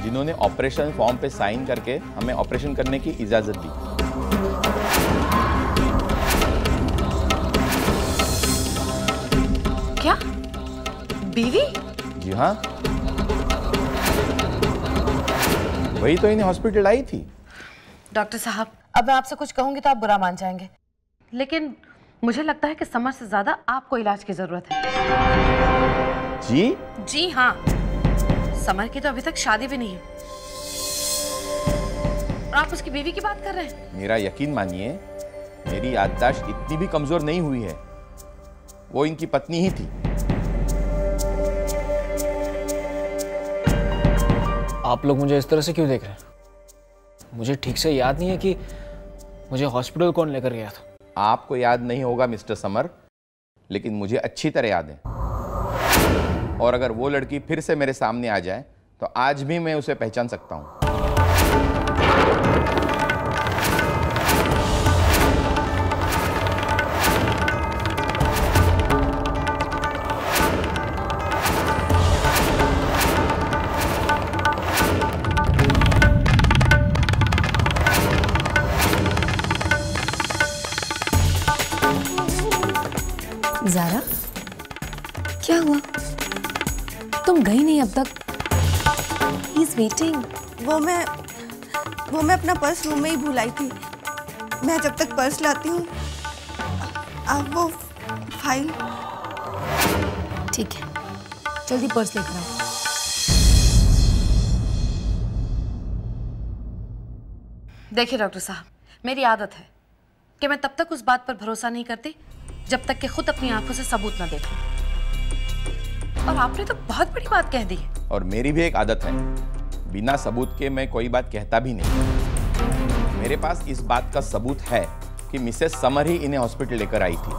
जिन्होंने ऑपरेशन फॉर्म पे साइन करके हमें ऑपरेशन करने की इजाजत दी। क्या? बीवी? जी हाँ, वही तो इन्हें हॉस्पिटल आई थी। डॉक्टर साहब, अब मैं आपसे कुछ कहूंगी तो आप बुरा मान जाएंगे, लेकिन मुझे लगता है कि समर से ज्यादा आपको इलाज की जरूरत है। जी? जी हाँ, समर की तो अभी तक शादी भी नहीं है और आप उसकी बीवी की बात कर रहे हैं। मेरा यकीन मानिए, मेरी याददाश्त इतनी भी कमजोर नहीं हुई है। वो इनकी पत्नी ही थी। आप लोग मुझे इस तरह से क्यों देख रहे हैं? मुझे ठीक से याद नहीं है कि मुझे हॉस्पिटल कौन लेकर गया था। आपको याद नहीं होगा मिस्टर समर, लेकिन मुझे अच्छी तरह याद है। और अगर वो लड़की फिर से मेरे सामने आ जाए तो आज भी मैं उसे पहचान सकता हूं। ज़ारा, क्या हुआ? तुम गई नहीं अब तक? He's waiting. वो मैं अपना पर्स रूम में ही भूल आई थी। मैं जब तक पर्स लाती हूँ, अब वो फाइल। ठीक है, जल्दी पर्स लेकर आओ। देखिए डॉक्टर साहब, मेरी आदत है कि मैं तब तक उस बात पर भरोसा नहीं करती जब तक कि खुद अपनी आंखों से सबूत ना देखूं। और आपने तो बहुत बड़ी बात कह दी है। और मेरी भी एक आदत है, बिना सबूत के मैं कोई बात कहता भी नहीं। मेरे पास इस बात का सबूत है कि मिसेस समर ही इन्हें हॉस्पिटल लेकर आई थी।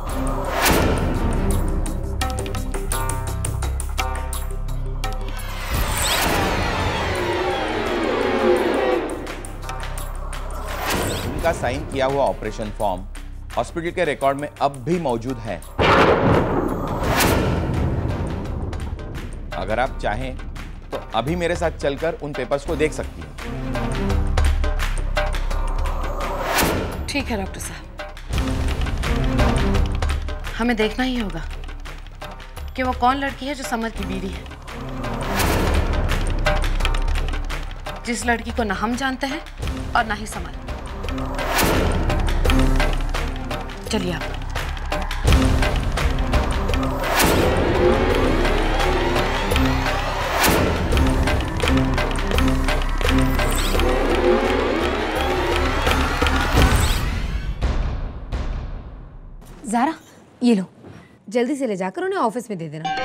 उनका साइन किया हुआ ऑपरेशन फॉर्म हॉस्पिटल के रिकॉर्ड में अब भी मौजूद है। अगर आप चाहें तो अभी मेरे साथ चलकर उन पेपर्स को देख सकती हैं। ठीक है डॉक्टर साहब, हमें देखना ही होगा कि वो कौन लड़की है जो समर की बीवी है, जिस लड़की को ना हम जानते हैं और ना ही समर। चलिए आप। ज़ारा, ये लो, जल्दी से ले जाकर उन्हें ऑफिस में दे देना।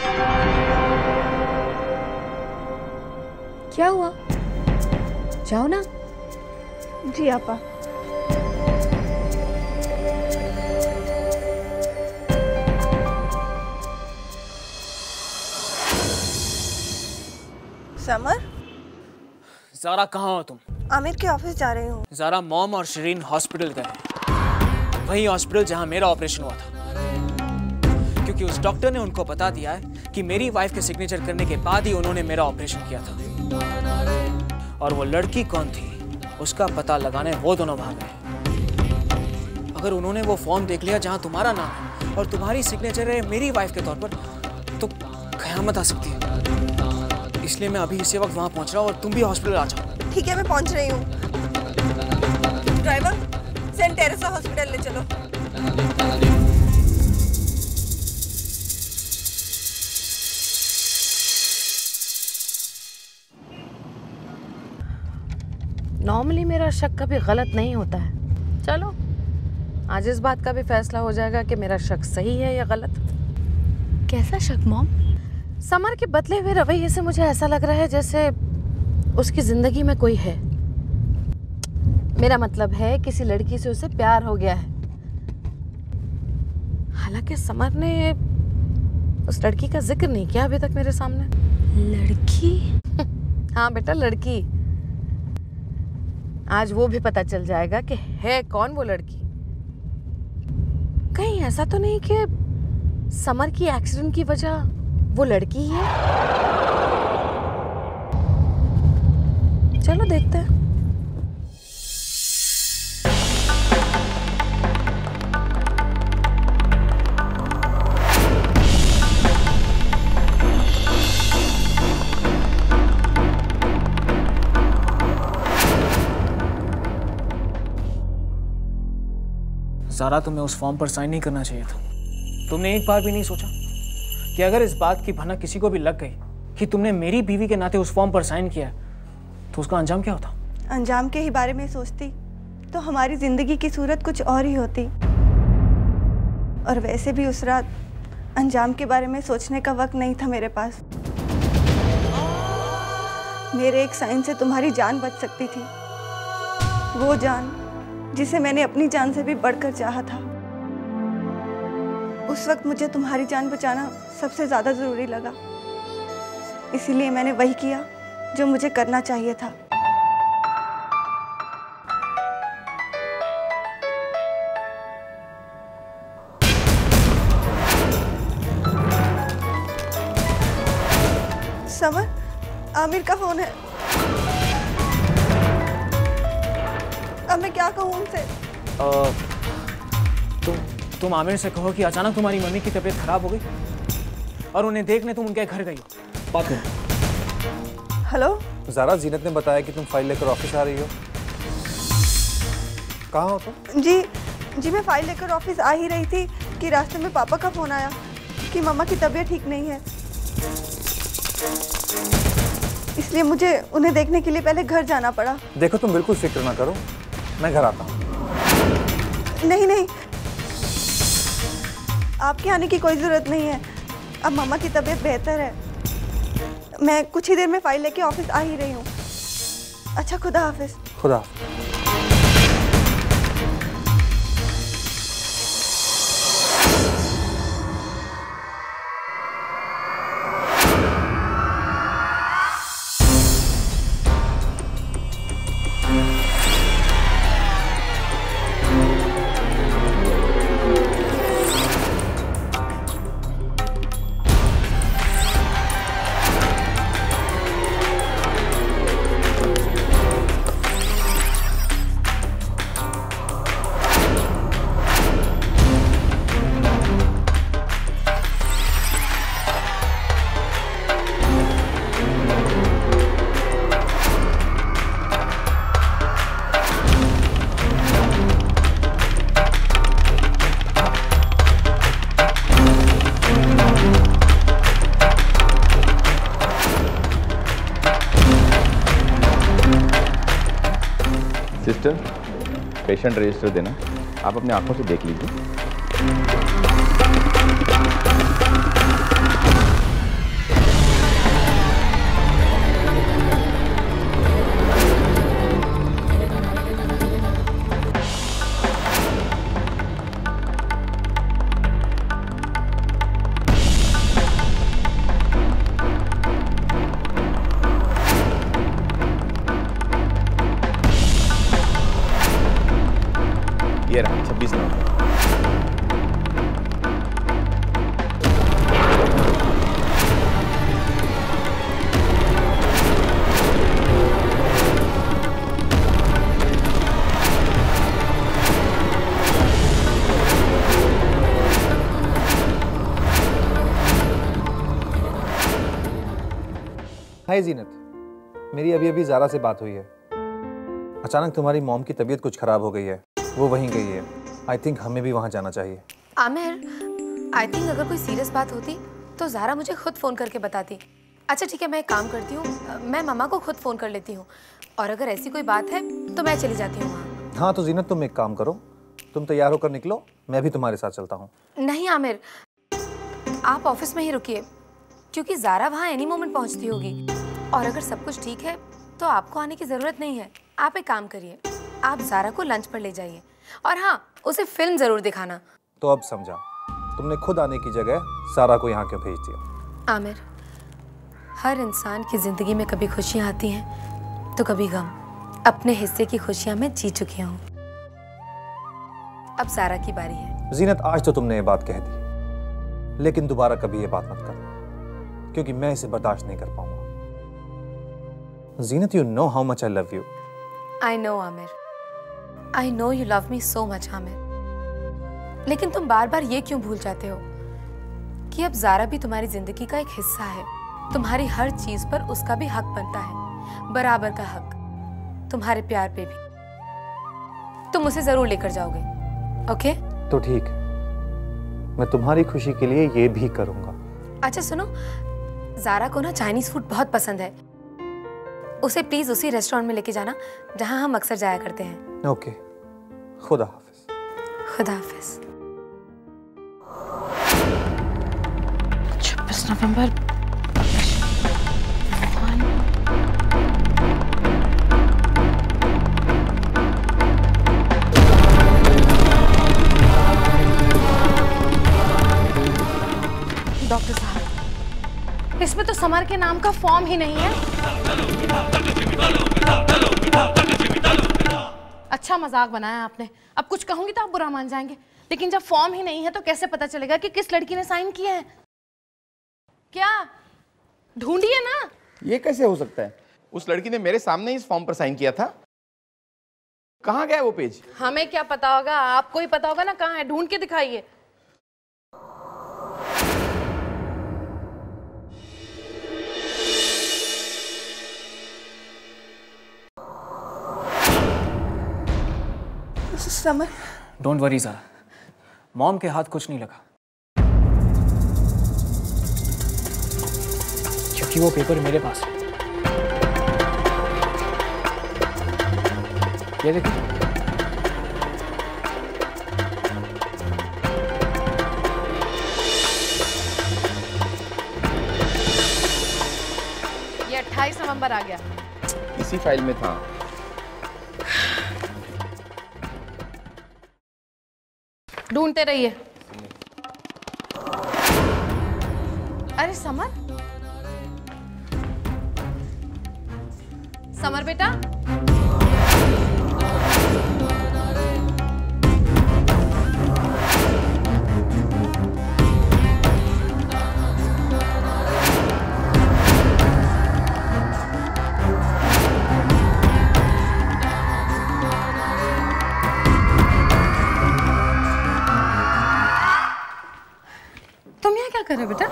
क्या हुआ? जाओ ना। जी आपा। समर, ज़ारा कहाँ हो तुम? आमिर के ऑफिस जा रही हूँ। ज़ारा, मॉम और शिरीन हॉस्पिटल गए, वही हॉस्पिटल जहाँ मेरा ऑपरेशन हुआ था, क्योंकि उस डॉक्टर ने उनको बता दिया है कि मेरी वाइफ के सिग्नेचर करने के बाद ही उन्होंने मेरा ऑपरेशन किया था। और वो लड़की कौन थी उसका पता लगाने वो दोनों भाग गए। अगर उन्होंने वो फॉर्म देख लिया जहाँ तुम्हारा नाम है और तुम्हारी सिग्नेचर है मेरी वाइफ के तौर पर, तो कयामत आ सकती है। इसलिए मैं अभी इसी वक्त वहाँ पहुँच रहा हूँ और तुम भी हॉस्पिटल आ जाओ। ठीक है, मैं पहुँच रही हूँ। ड्राइवर, सेंट टेरेसा हॉस्पिटल ले चलो। नॉर्मली मेरा शक कभी गलत नहीं होता है। चलो, आज इस बात का भी फैसला हो जाएगा कि मेरा शक सही है या गलत। कैसा शक मॉम? समर के बदले हुए रवैये से मुझे ऐसा लग रहा है जैसे उसकी जिंदगी में कोई है। मेरा मतलब है किसी लड़की से उसे प्यार हो गया है। हालांकि समर ने उस लड़की का जिक्र नहीं किया अभी तक मेरे सामने। लड़की? हाँ बेटा, लड़की। आज वो भी पता चल जाएगा कि है कौन वो लड़की। कहीं ऐसा तो नहीं कि समर की एक्सीडेंट की वजह वो लड़की ही है? चलो देखते हैं। ज़ारा, तुम्हें उस फॉर्म पर साइन नहीं करना चाहिए था। तुमने एक बार भी नहीं सोचा कि अगर इस बात की भनक किसी को भी लग गई कि तुमने मेरी बीवी के नाते उस फॉर्म पर साइन किया है, तो उसका अंजाम क्या होता? अंजाम के ही बारे में सोचती तो हमारी जिंदगी की सूरत कुछ और ही होती। और वैसे भी उस रात अंजाम के बारे में सोचने का वक्त नहीं था मेरे पास। मेरे एक साइन से तुम्हारी जान बच सकती थी, वो जान जिसे मैंने अपनी जान से भी बढ़कर चाहा था। उस वक्त मुझे तुम्हारी जान बचाना सबसे ज़्यादा ज़रूरी लगा, इसीलिए मैंने वही किया जो मुझे करना चाहिए था। समर, आमिर का फोन है। अब मैं क्या कहूँ उनसे? तुम आमिर से कहो कि अचानक तुम्हारी मम्मी की तबीयत खराब हो गई और उन्हें देखने तुम उनके घर गई हो। बात करो। हेलो ज़ारा, जीनत ने बताया कि तुम फाइल लेकर ऑफिस आ रही हो। कहाँ हो तुम? जी मैं फाइल लेकर ऑफिस आ ही रही थी कि रास्ते में पापा का फोन आया कि मम्मा की तबीयत ठीक नहीं है, इसलिए मुझे उन्हें देखने के लिए पहले घर जाना पड़ा। देखो, तुम बिल्कुल फिक्र ना करो, मैं घर आता हूँ। नहीं, आपके आने की कोई ज़रूरत नहीं है। अब मम्मा की तबीयत बेहतर है। मैं कुछ ही देर में फाइल लेके ऑफिस आ ही रही हूँ। अच्छा, खुदा हाफिज। खुदा। सिस्टर, पेशेंट रजिस्टर देना, आप अपनी आंखों से देख लीजिए। हाय जीनत, मेरी अभी अभी ज़ारा से बात हुई है। अचानक तुम्हारी मॉम की तबीयत कुछ ख़राब हो गई है, वो वहीं गई है। आई थिंक हमें भी वहाँ जाना चाहिए। आमिर, आई थिंक अगर कोई सीरियस बात होती तो ज़ारा मुझे खुद फ़ोन करके बताती। अच्छा ठीक है, मैं एक काम करती हूँ, मैं मम्मा को खुद फ़ोन कर लेती हूँ, और अगर ऐसी कोई बात है तो मैं चली जाती हूँ वहाँ। हाँ तो जीनत, तुम एक काम करो, तुम तैयार होकर निकलो, मैं भी तुम्हारे साथ चलता हूँ। नहीं आमिर, आप ऑफिस में ही रुकिए, क्योंकि ज़ारा वहाँ एनी मोमेंट पहुँचती होगी, और अगर सब कुछ ठीक है तो आपको आने की ज़रूरत नहीं है। आप एक काम करिए, आप ज़ारा को लंच पर ले जाइए, और हाँ, उसे फिल्म ज़रूर दिखाना। तो अब समझा, तुमने खुद आने की जगह सारा को यहाँ क्यों भेज दिया? आमिर, हर इंसान की ज़िंदगी में कभी खुशियाँ आती हैं तो कभी गम। अपने हिस्से की खुशियाँ मैं जी चुकी हूँ, अब सारा की बारी है। जीनत, आज तो तुमने ये बात कह दी, लेकिन दोबारा कभी ये बात मत करना, क्योंकि मैं इसे बर्दाश्त नहीं कर पाऊंगा। जीनत, you know how much I love you. I know Aamir, I know you love me so much Aamir, लेकिन तुम बार बार ये क्यों भूल जाते हो कि अब ज़ारा भी तुम्हारी जिंदगी का एक हिस्सा है। तुम्हारी हर चीज पर उसका भी हक बनता है, बराबर का हक, तुम्हारे प्यार पे भी। तुम उसे जरूर लेकर जाओगे, ओके? तो ठीक है, मैं तुम्हारी खुशी के लिए ये भी करूंगा। अच्छा सुनो, ज़ारा को ना चाइनीज फूड बहुत पसंद है, उसे प्लीज उसी रेस्टोरेंट में लेके जाना जहां हम अक्सर जाया करते हैं। ओके, खुदा हाफिज। खुदा हाफिज। 26 नवंबर। डॉक्टर साहब, इसमें तो समर के नाम का फॉर्म ही नहीं है। अच्छा मजाक बनाया आपने, अब कुछ कहूंगी तो आप बुरा मान जाएंगे, लेकिन जब फॉर्म ही नहीं है तो कैसे पता चलेगा कि किस लड़की ने साइन किया है? क्या ढूंढिए ना। ये कैसे हो सकता है? उस लड़की ने मेरे सामने इस फॉर्म पर साइन किया था। कहाँ गया वो पेज? हमें क्या पता होगा, आपको ही पता होगा ना कहाँ है, ढूंढ के दिखाइए। Samar, don't worry Zara, mom के हाथ कुछ नहीं लगा, क्योंकि वो पेपर मेरे पास है। ये देखिए, ये 28 नवंबर आ गया। इसी फाइल में था। ढूंढते रहिए। अरे समर, समर बेटा, तुम यहाँ क्या कर रहे हो बेटा?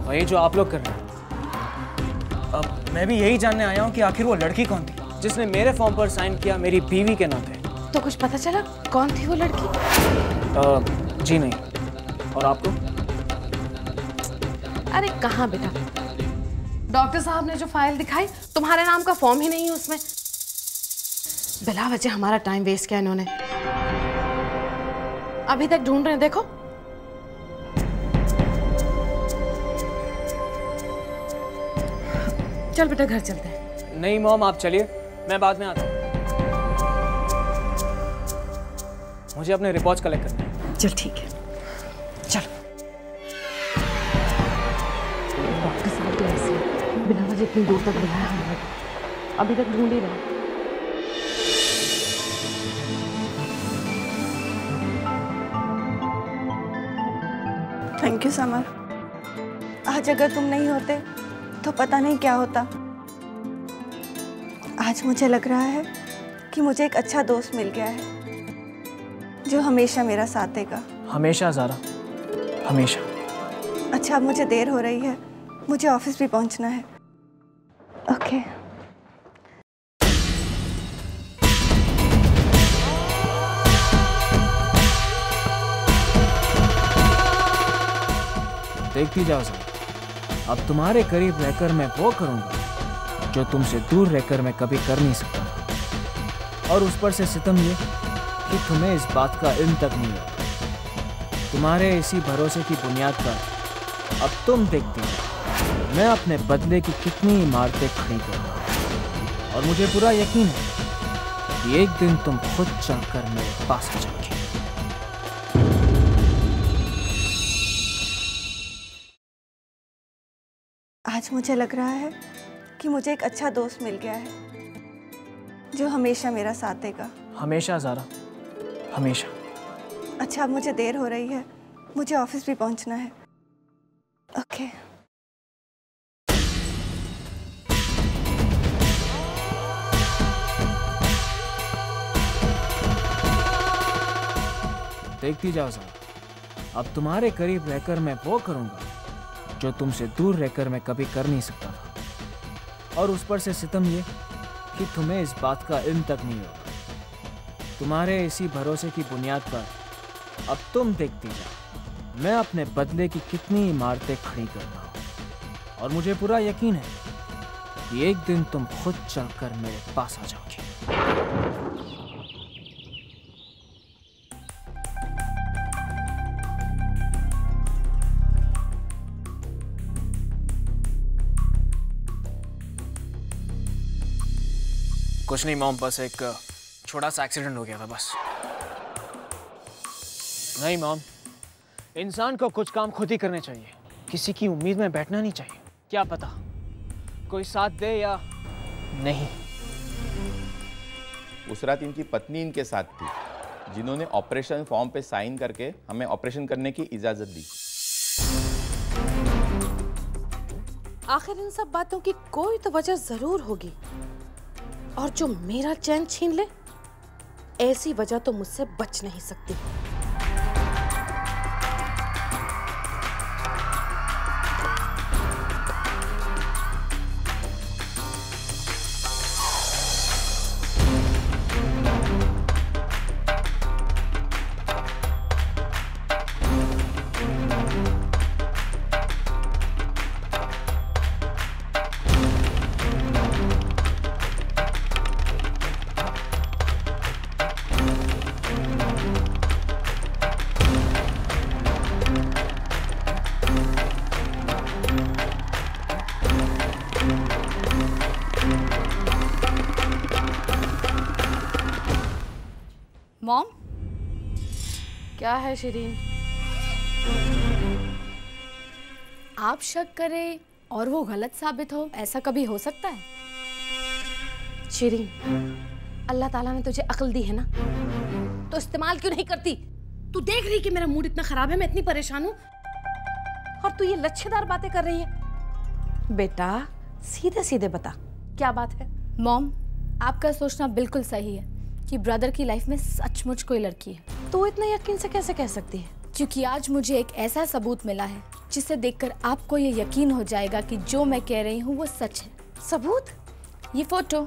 वही जो आप लोग कर रहे हैं। अब मैं भी यही जानने आया हूँ कि आखिर वो लड़की कौन थी जिसने मेरे फॉर्म पर साइन किया मेरी बीवी के नाते। तो कुछ पता चला कौन थी वो लड़की? जी नहीं। और आपको? अरे कहाँ बेटा, डॉक्टर साहब ने जो फाइल दिखाई, तुम्हारे नाम का फॉर्म ही नहीं है उसमें। बिला वजह हमारा टाइम वेस्ट किया इन्होंने, अभी तक ढूंढ रहे हैं। देखो चल बेटा घर चलते हैं। नहीं मॉम, आप चलिए, मैं बाद में आता हूँ। मुझे अपने रिपोर्ट्स कलेक्ट करने हैं। चल ठीक है, चल। डॉक्टर साहब तो ऐसे बिना वजह इतनी दूर तक बुलाया हमें, अभी तक ढूंढ ही रहे। थैंक यू समर, आज अगर तुम नहीं होते तो पता नहीं क्या होता। आज मुझे लग रहा है कि मुझे एक अच्छा दोस्त मिल गया है जो हमेशा मेरा साथ देगा। हमेशा ज़ारा, हमेशा। अच्छा, अब मुझे देर हो रही है, मुझे ऑफिस भी पहुंचना है। ओके। देखती जाओ साहब, अब तुम्हारे करीब रहकर मैं वो करूंगा जो तुमसे दूर रहकर मैं कभी कर नहीं सकता था। और उस पर से सितम ये कि तुम्हें इस बात का इल्म तक नहीं है। तुम्हारे इसी भरोसे की बुनियाद पर अब तुम देखती हो मैं अपने बदले की कितनी इमारतें खड़ी करूंगा। और मुझे पूरा यकीन है कि एक दिन तुम खुद चाहकर मेरे पास आ जाओगी। आज मुझे लग रहा है कि मुझे एक अच्छा दोस्त मिल गया है जो हमेशा मेरा साथ देगा। हमेशा ज़ारा, हमेशा। अच्छा, अब मुझे देर हो रही है, मुझे ऑफिस भी पहुंचना है। ओके। देखती जाओ साहब, अब तुम्हारे करीब रहकर मैं वो करूंगा जो तुमसे दूर रहकर मैं कभी कर नहीं सकता था। और उस पर से सितम ये कि तुम्हें इस बात का इल्म तक नहीं होगा। तुम्हारे इसी भरोसे की बुनियाद पर अब तुम देखती जाओ मैं अपने बदले की कितनी इमारतें खड़ी करता हूँ। और मुझे पूरा यकीन है कि एक दिन तुम खुद चाहकर मेरे पास आ जाओगी। कुछ नहीं मॉम, बस एक छोटा सा एक्सीडेंट हो गया था बस। नहीं मॉम, इंसान को कुछ काम खुद ही करने चाहिए, किसी की उम्मीद में बैठना नहीं चाहिए। क्या पता कोई साथ दे या नहीं। उस रात इनकी पत्नी इनके साथ थी जिन्होंने ऑपरेशन फॉर्म पे साइन करके हमें ऑपरेशन करने की इजाजत दी। आखिर इन सब बातों की कोई तो वजह जरूर होगी, और जो मेरा चैन छीन ले ऐसी वजह तो मुझसे बच नहीं सकती। मॉम, क्या है शिरीन? आप शक करें और वो गलत साबित हो, ऐसा कभी हो सकता है? शिरीन, अल्लाह ताला ने तुझे अक्ल दी है ना, तो इस्तेमाल क्यों नहीं करती? तू देख रही कि मेरा मूड इतना खराब है, मैं इतनी परेशान हूँ, और तू ये लच्छेदार बातें कर रही है। बेटा सीधे सीधे बता, क्या बात है? मॉम, आपका सोचना बिल्कुल सही है कि ब्रदर की लाइफ में सचमुच कोई लड़की है। तो इतना यकीन से कैसे कह सकती है? क्योंकि आज मुझे एक ऐसा सबूत मिला है जिसे देखकर आपको ये यकीन हो जाएगा कि जो मैं कह रही हूँ वो सच है। सबूत? ये फोटो।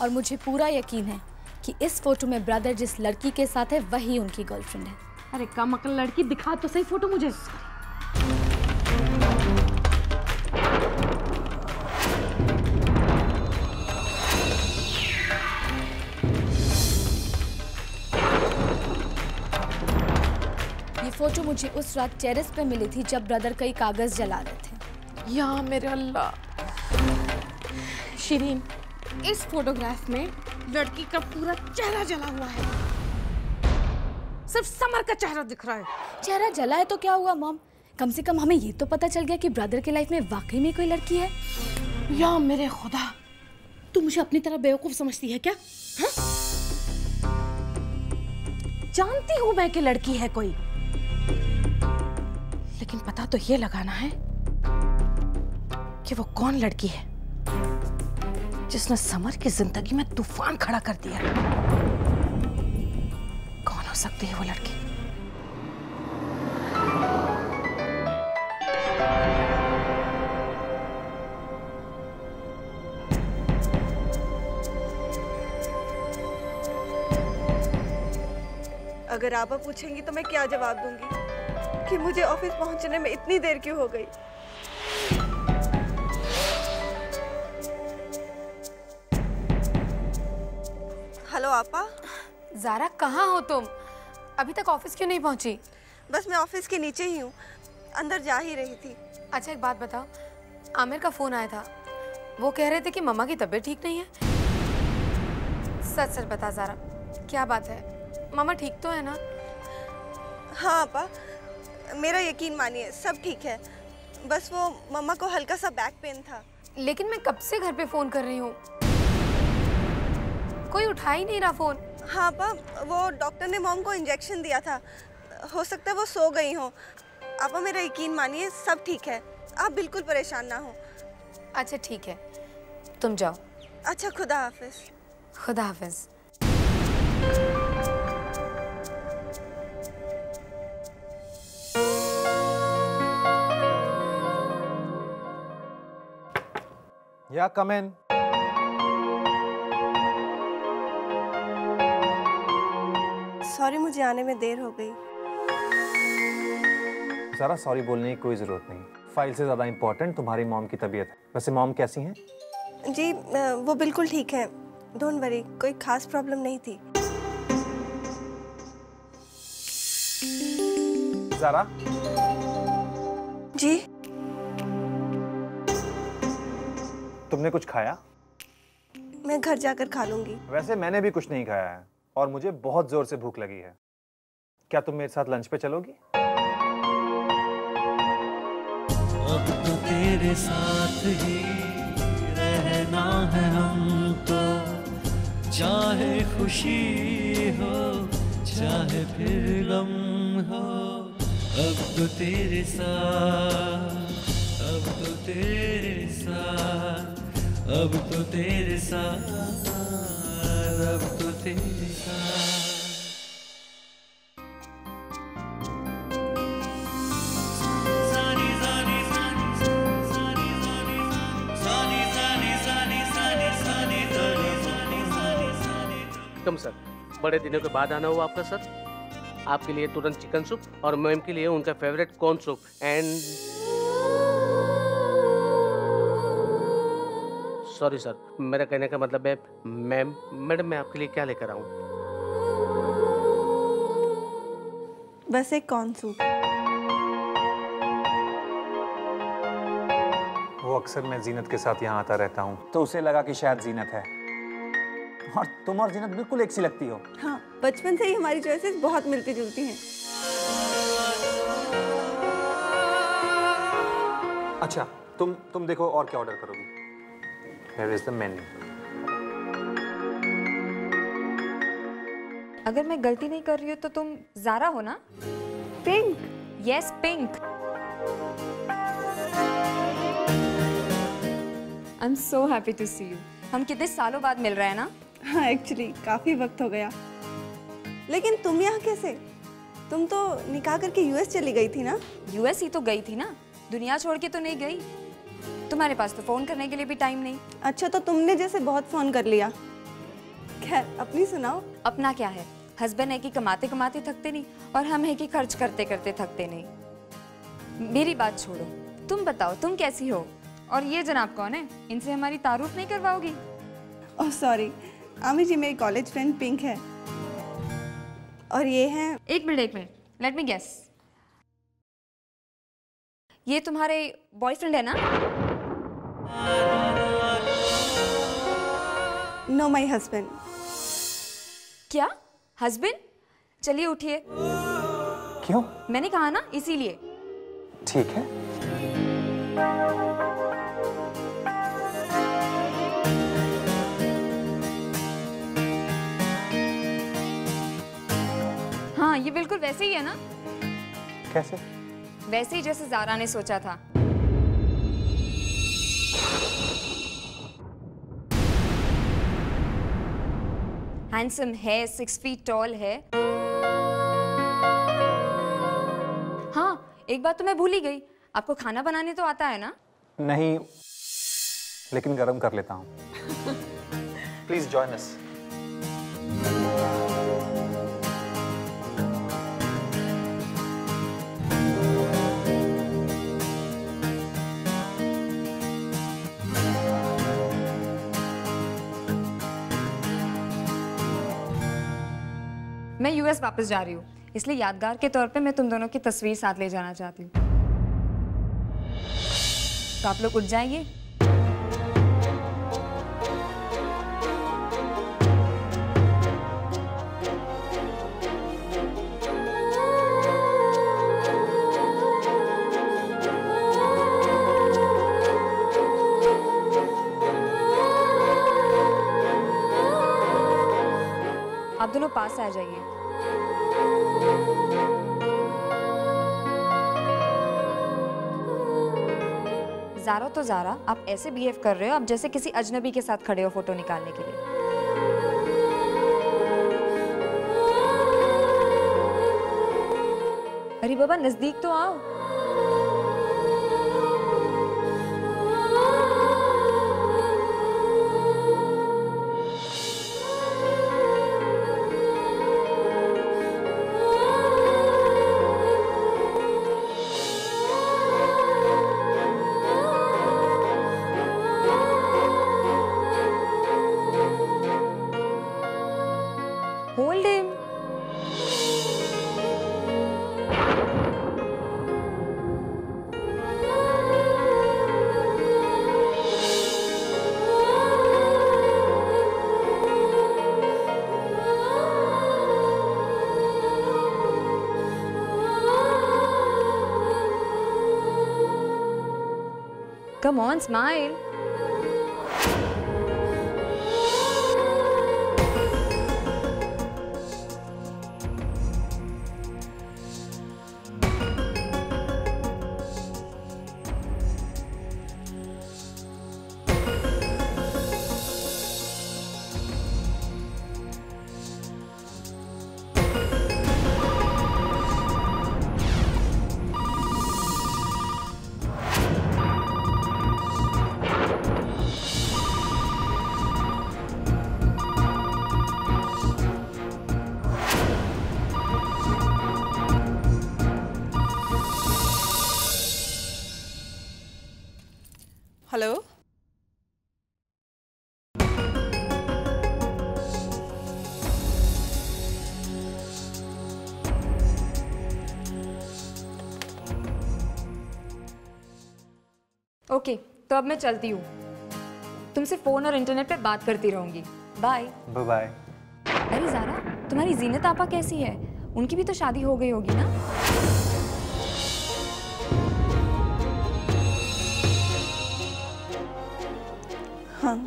और मुझे पूरा यकीन है कि इस फोटो में ब्रदर जिस लड़की के साथ है वही उनकी गर्लफ्रेंड है। अरे कम अकल लड़की, दिखा तो सही फोटो मुझे। फोटो मुझे उस रात टेरेस पे मिली थी जब ब्रदर कई कागज जला रहे थे। या मेरे अल्लाह। शिरीन, इस फोटोग्राफ में लड़की का पूरा चेहरा जला हुआ है, सिर्फ समर का चेहरा दिख रहा है। चेहरा जला है तो क्या हुआ मॉम, कम से कम हमें ये तो पता चल गया कि ब्रदर की लाइफ में वाकई में कोई लड़की है। या मेरे खुदा, तू मुझे अपनी तरह बेवकूफ समझती है क्या? हा? जानती हूं मैं कि लड़की है कोई, लेकिन पता तो ये लगाना है कि वो कौन लड़की है जिसने समर की जिंदगी में तूफान खड़ा कर दिया। कौन हो सकती है वो लड़की? अगर आपा पूछेंगी तो मैं क्या जवाब दूंगी कि मुझे ऑफिस पहुंचने में इतनी देर क्यों हो गई। हेलो आपा। ज़ारा कहाँ हो तुम? अभी तक ऑफिस क्यों नहीं पहुंची? बस मैं ऑफिस के नीचे ही हूँ, अंदर जा ही रही थी। अच्छा एक बात बताओ, आमिर का फ़ोन आया था, वो कह रहे थे कि मम्मा की तबीयत ठीक नहीं है। सच सच बता ज़ारा, क्या बात है? मम्मा ठीक तो है ना? हाँ आपा, मेरा यकीन मानिए सब ठीक है, बस वो मम्मा को हल्का सा बैक पेन था। लेकिन मैं कब से घर पे फ़ोन कर रही हूँ, कोई उठा ही नहीं रहा फ़ोन। हाँ आपा, वो डॉक्टर ने मॉम को इंजेक्शन दिया था, हो सकता है वो सो गई हो। आपा मेरा यकीन मानिए सब ठीक है, आप बिल्कुल परेशान ना हो। अच्छा ठीक है, तुम जाओ। अच्छा खुदा हाफिज। खुदा हाफिज। या कम इन। सॉरी मुझे आने में देर हो गई। ज़रा सॉरी बोलने की कोई ज़रूरत नहीं, फाइल से ज़्यादा इम्पोर्टेंट तुम्हारी मॉम की तबीयत है। वैसे मॉम कैसी हैं? जी वो बिल्कुल ठीक है, डोंट वरी, कोई खास प्रॉब्लम नहीं थी। ज़रा जी तुमने कुछ खाया? मैं घर जाकर खा लूंगी। वैसे मैंने भी कुछ नहीं खाया है और मुझे बहुत जोर से भूख लगी है। क्या तुम मेरे साथ लंच पे चलोगी? अब तो तेरे साथ ही रहना है हमको, चाहे खुशी हो चाहे फिर गम हो। अब तो तेरे साथ, अब तो तेरे साथ, अब तो तेरे साथ, अब तो तेरे साथ। वेलकम सर, बड़े दिनों के बाद आना हुआ आपका सर। आपके लिए तुरंत चिकन सूप और मैम के लिए उनका favourite corn soup and sorry sir, मेरा कहने का मतलब है मैम, मैडम मैं आपके लिए क्या लेकर आऊं? बस एक कॉर्न सूप। वो अक्सर मैं जीनत के साथ यहाँ आता रहता हूँ तो उसे लगा कि शायद जीनत है, और तुम और जीनत बिल्कुल एक सी लगती हो। हाँ, बचपन से ही हमारी चॉइसेस बहुत मिलती जुलती हैं। अच्छा तुम देखो और क्या ऑर्डर करोगी? Here is the menu. अगर मैं गलती नहीं कर रही हूँ तो तुम ज़ारा हो ना? Pink? Yes pink. I am so happy to see you. हम कितने सालों बाद मिल रहे हैं ना? हाँ एक्चुअली काफ़ी वक्त हो गया। लेकिन तुम यहाँ कैसे? तुम तो निकाह करके यूएस चली गई थी ना? यूएस ही तो गई थी ना, दुनिया छोड़ के तो नहीं गई। तुम्हारे पास तो फ़ोन करने के लिए भी टाइम नहीं। अच्छा तो तुमने जैसे बहुत फ़ोन कर लिया। खैर अपनी सुनाओ। अपना क्या है, हस्बैंड है कि कमाते कमाते थकते नहीं और हम है कि खर्च करते करते थकते नहीं। मेरी बात छोड़ो, तुम बताओ तुम कैसी हो? और ये जनाब कौन है? इनसे हमारी तारुफ नहीं करवाओगी? ओह सॉरी, आमिर जी मेरी कॉलेज फ्रेंड पिंक है। और ये हैं। एक मिनट लेट मी गेस। ये तुम्हारे बॉयफ्रेंड है ना? Know my husband. क्या हस्बैंड? चलिए उठिए। क्यों? मैंने कहा ना इसीलिए। ठीक है। हाँ ये बिल्कुल वैसे ही है ना? कैसे? वैसे ही जैसे ज़ारा ने सोचा था। हैंडसम है, 6 फीट टॉल है। हाँ एक बात तो मैं भूल ही गई, आपको खाना बनाने तो आता है ना? नहीं, लेकिन गरम कर लेता हूँ। Please join us. मैं यूएस वापस जा रही हूँ, इसलिए यादगार के तौर पे मैं तुम दोनों की तस्वीर साथ ले जाना चाहती हूँ। तो आप लोग उठ जाइए। आप दोनों पास आ जाइए। ज़ारा तो ज़ारा, आप ऐसे बिहेव कर रहे हो आप जैसे किसी अजनबी के साथ खड़े हो फोटो निकालने के लिए। अरे बाबा नजदीक तो आओ। Hold him. Come on, smile. Hello, okay, तो अब मैं चलती हूँ। तुमसे फोन और इंटरनेट पे बात करती रहूंगी। बाय। Bye bye. अरे ज़ारा, तुम्हारी जीनत आपा कैसी है? उनकी भी तो शादी हो गई होगी ना? हाँ।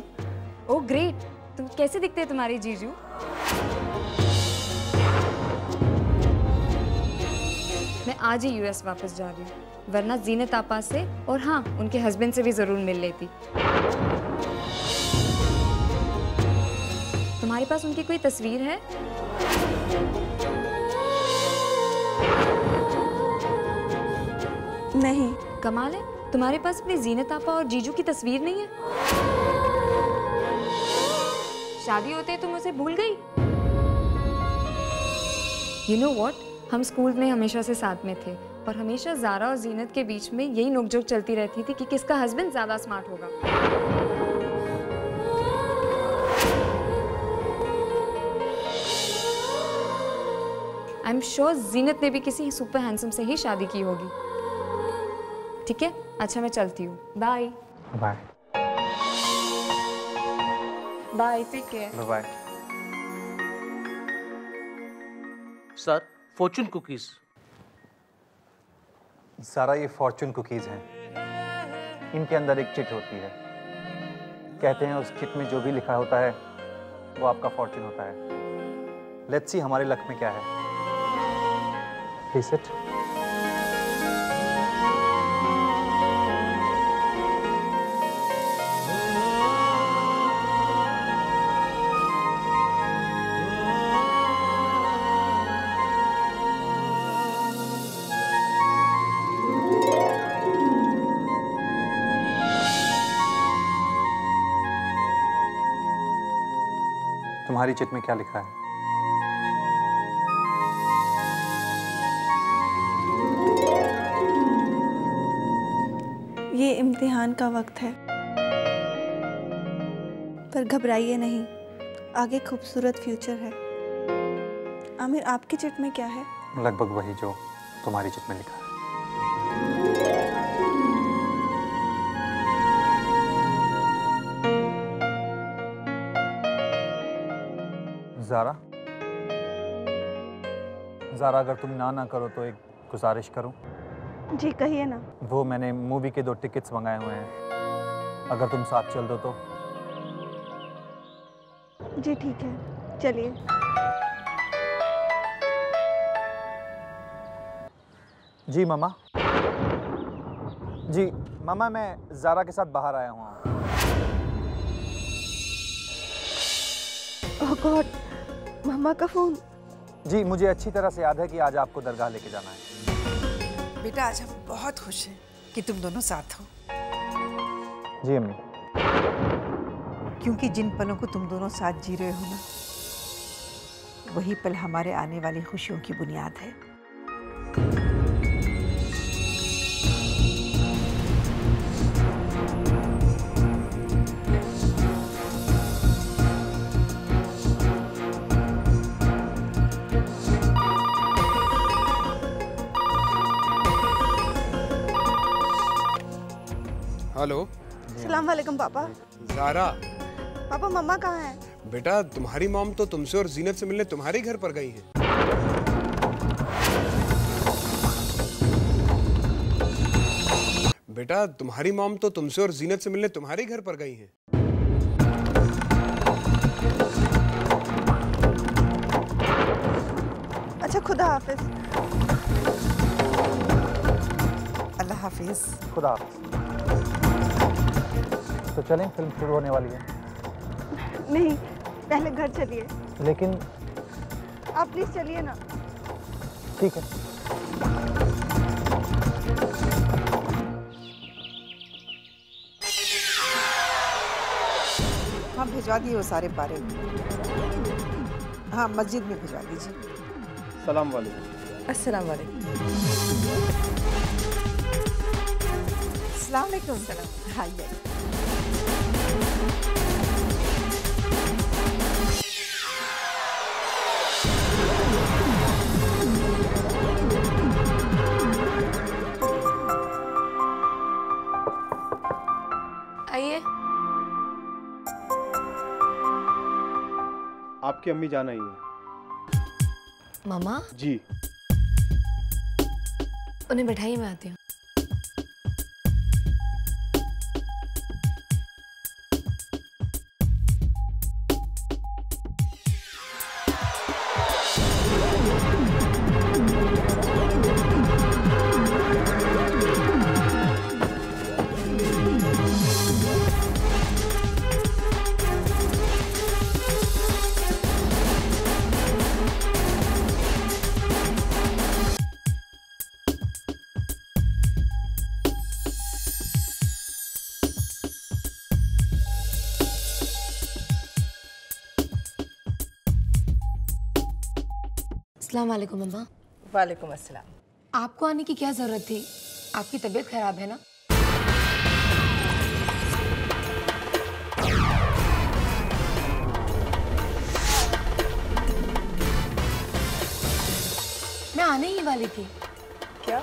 Oh great. तुम कैसे दिखते हैं तुम्हारे जीजू? मैं आज ही यूएस वापस जा रही हूँ, वरना जीनत आपा से और हाँ उनके हस्बैंड से भी जरूर मिल लेती। तुम्हारे पास उनकी कोई तस्वीर है? नहीं। कमाल है, तुम्हारे पास अपनी जीनत आपा और जीजू की तस्वीर नहीं है? शादी होते तुम उसे भूल गई? You know what? हम स्कूल में हमेशा से साथ में थे और हमेशा ज़ारा और जीनत के बीच में यही नोकझोंक चलती रहती थी कि किसका हस्बैंड ज़्यादा स्मार्ट होगा। आई एम श्योर जीनत ने भी किसी सुपर हैंडसम से ही शादी की होगी। ठीक है, अच्छा मैं चलती हूँ। Bye bye bye, take care. Bye. Sir, fortune cookies. सारा ये फॉर्चून कुकीज हैं। इनके अंदर एक चिट होती है। कहते हैं उस चिट में जो भी लिखा होता है वो आपका फॉर्चून होता है। लेट्स सी हमारे लक में क्या है। Face it. तुम्हारी चिट में क्या लिखा है? ये इम्तिहान का वक्त है, पर घबराइए नहीं, आगे खूबसूरत फ्यूचर है। आमिर, आपकी चिट में क्या है? लगभग वही जो तुम्हारी चिट में लिखा है। ज़ारा, ज़ारा, अगर तुम ना करो तो एक गुजारिश करूं? जी कहिए ना। वो मैंने मूवी के 2 टिकट्स मंगाए हुए हैं, अगर तुम साथ चल दो तो। जी ठीक है, चलिए। जी मामा। जी मामा, मैं ज़ारा के साथ बाहर आया हूँ। ओह गॉड, मामा का फोन। जी मुझे अच्छी तरह से याद है कि आज आपको दरगाह लेके जाना है। बेटा, आज हम बहुत खुश हैं कि तुम दोनों साथ हो, जी अम्मी। क्योंकि जिन पलों को तुम दोनों साथ जी रहे हो ना, वही पल हमारे आने वाली खुशियों की बुनियाद है। हेलो। सलाम वालेकुम पापा। ज़ारा। पापा, मम्मा कहाँ है? बेटा, तुम्हारी मॉम तो तुमसे और जीनत से मिलने तुम्हारे घर पर गई हैं। बेटा, तुम्हारी मॉम तो तुमसे और जीनत से मिलने तुम्हारे घर पर गई हैं। अच्छा, खुदा हाफिज। अल्लाह हाफिज। खुदा हाफिज। तो चलें, फिल्म शुरू होने वाली है। नहीं, पहले घर चलिए। लेकिन आप प्लीज चलिए ना। ठीक है। हाँ, भिजवा दिए वो सारे पारे। हाँ, मस्जिद में भिजवा दीजिए। सलाम वालेकुम। अस्सलाम वालेकुम। अस्सलाम वालेकुम। हाँ, आइए। आपकी अम्मी जान आई है। मामा जी। उन्हें बैठाइए, मैं आती हूँ। अस्सलाम वालेकुम मम्मा। वालेकुम अस्सलाम। आपको आने की क्या जरूरत थी? आपकी तबीयत खराब है ना? मैं आने ही वाली थी। क्या?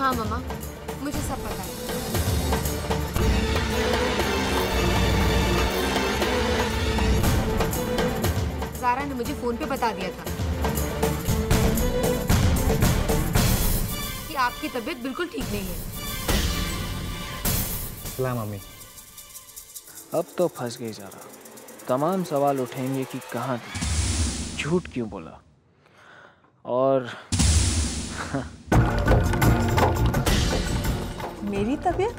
हाँ मम्मा, मुझे सब पता है। ज़ारा ने मुझे फोन पे बता दिया था कि आपकी तबीयत बिल्कुल ठीक नहीं है। सलाम मम्मी। अब तो फंस गई ज़ारा। तमाम सवाल उठेंगे कि कहाँ थी, झूठ क्यों बोला, और मेरी तबीयत?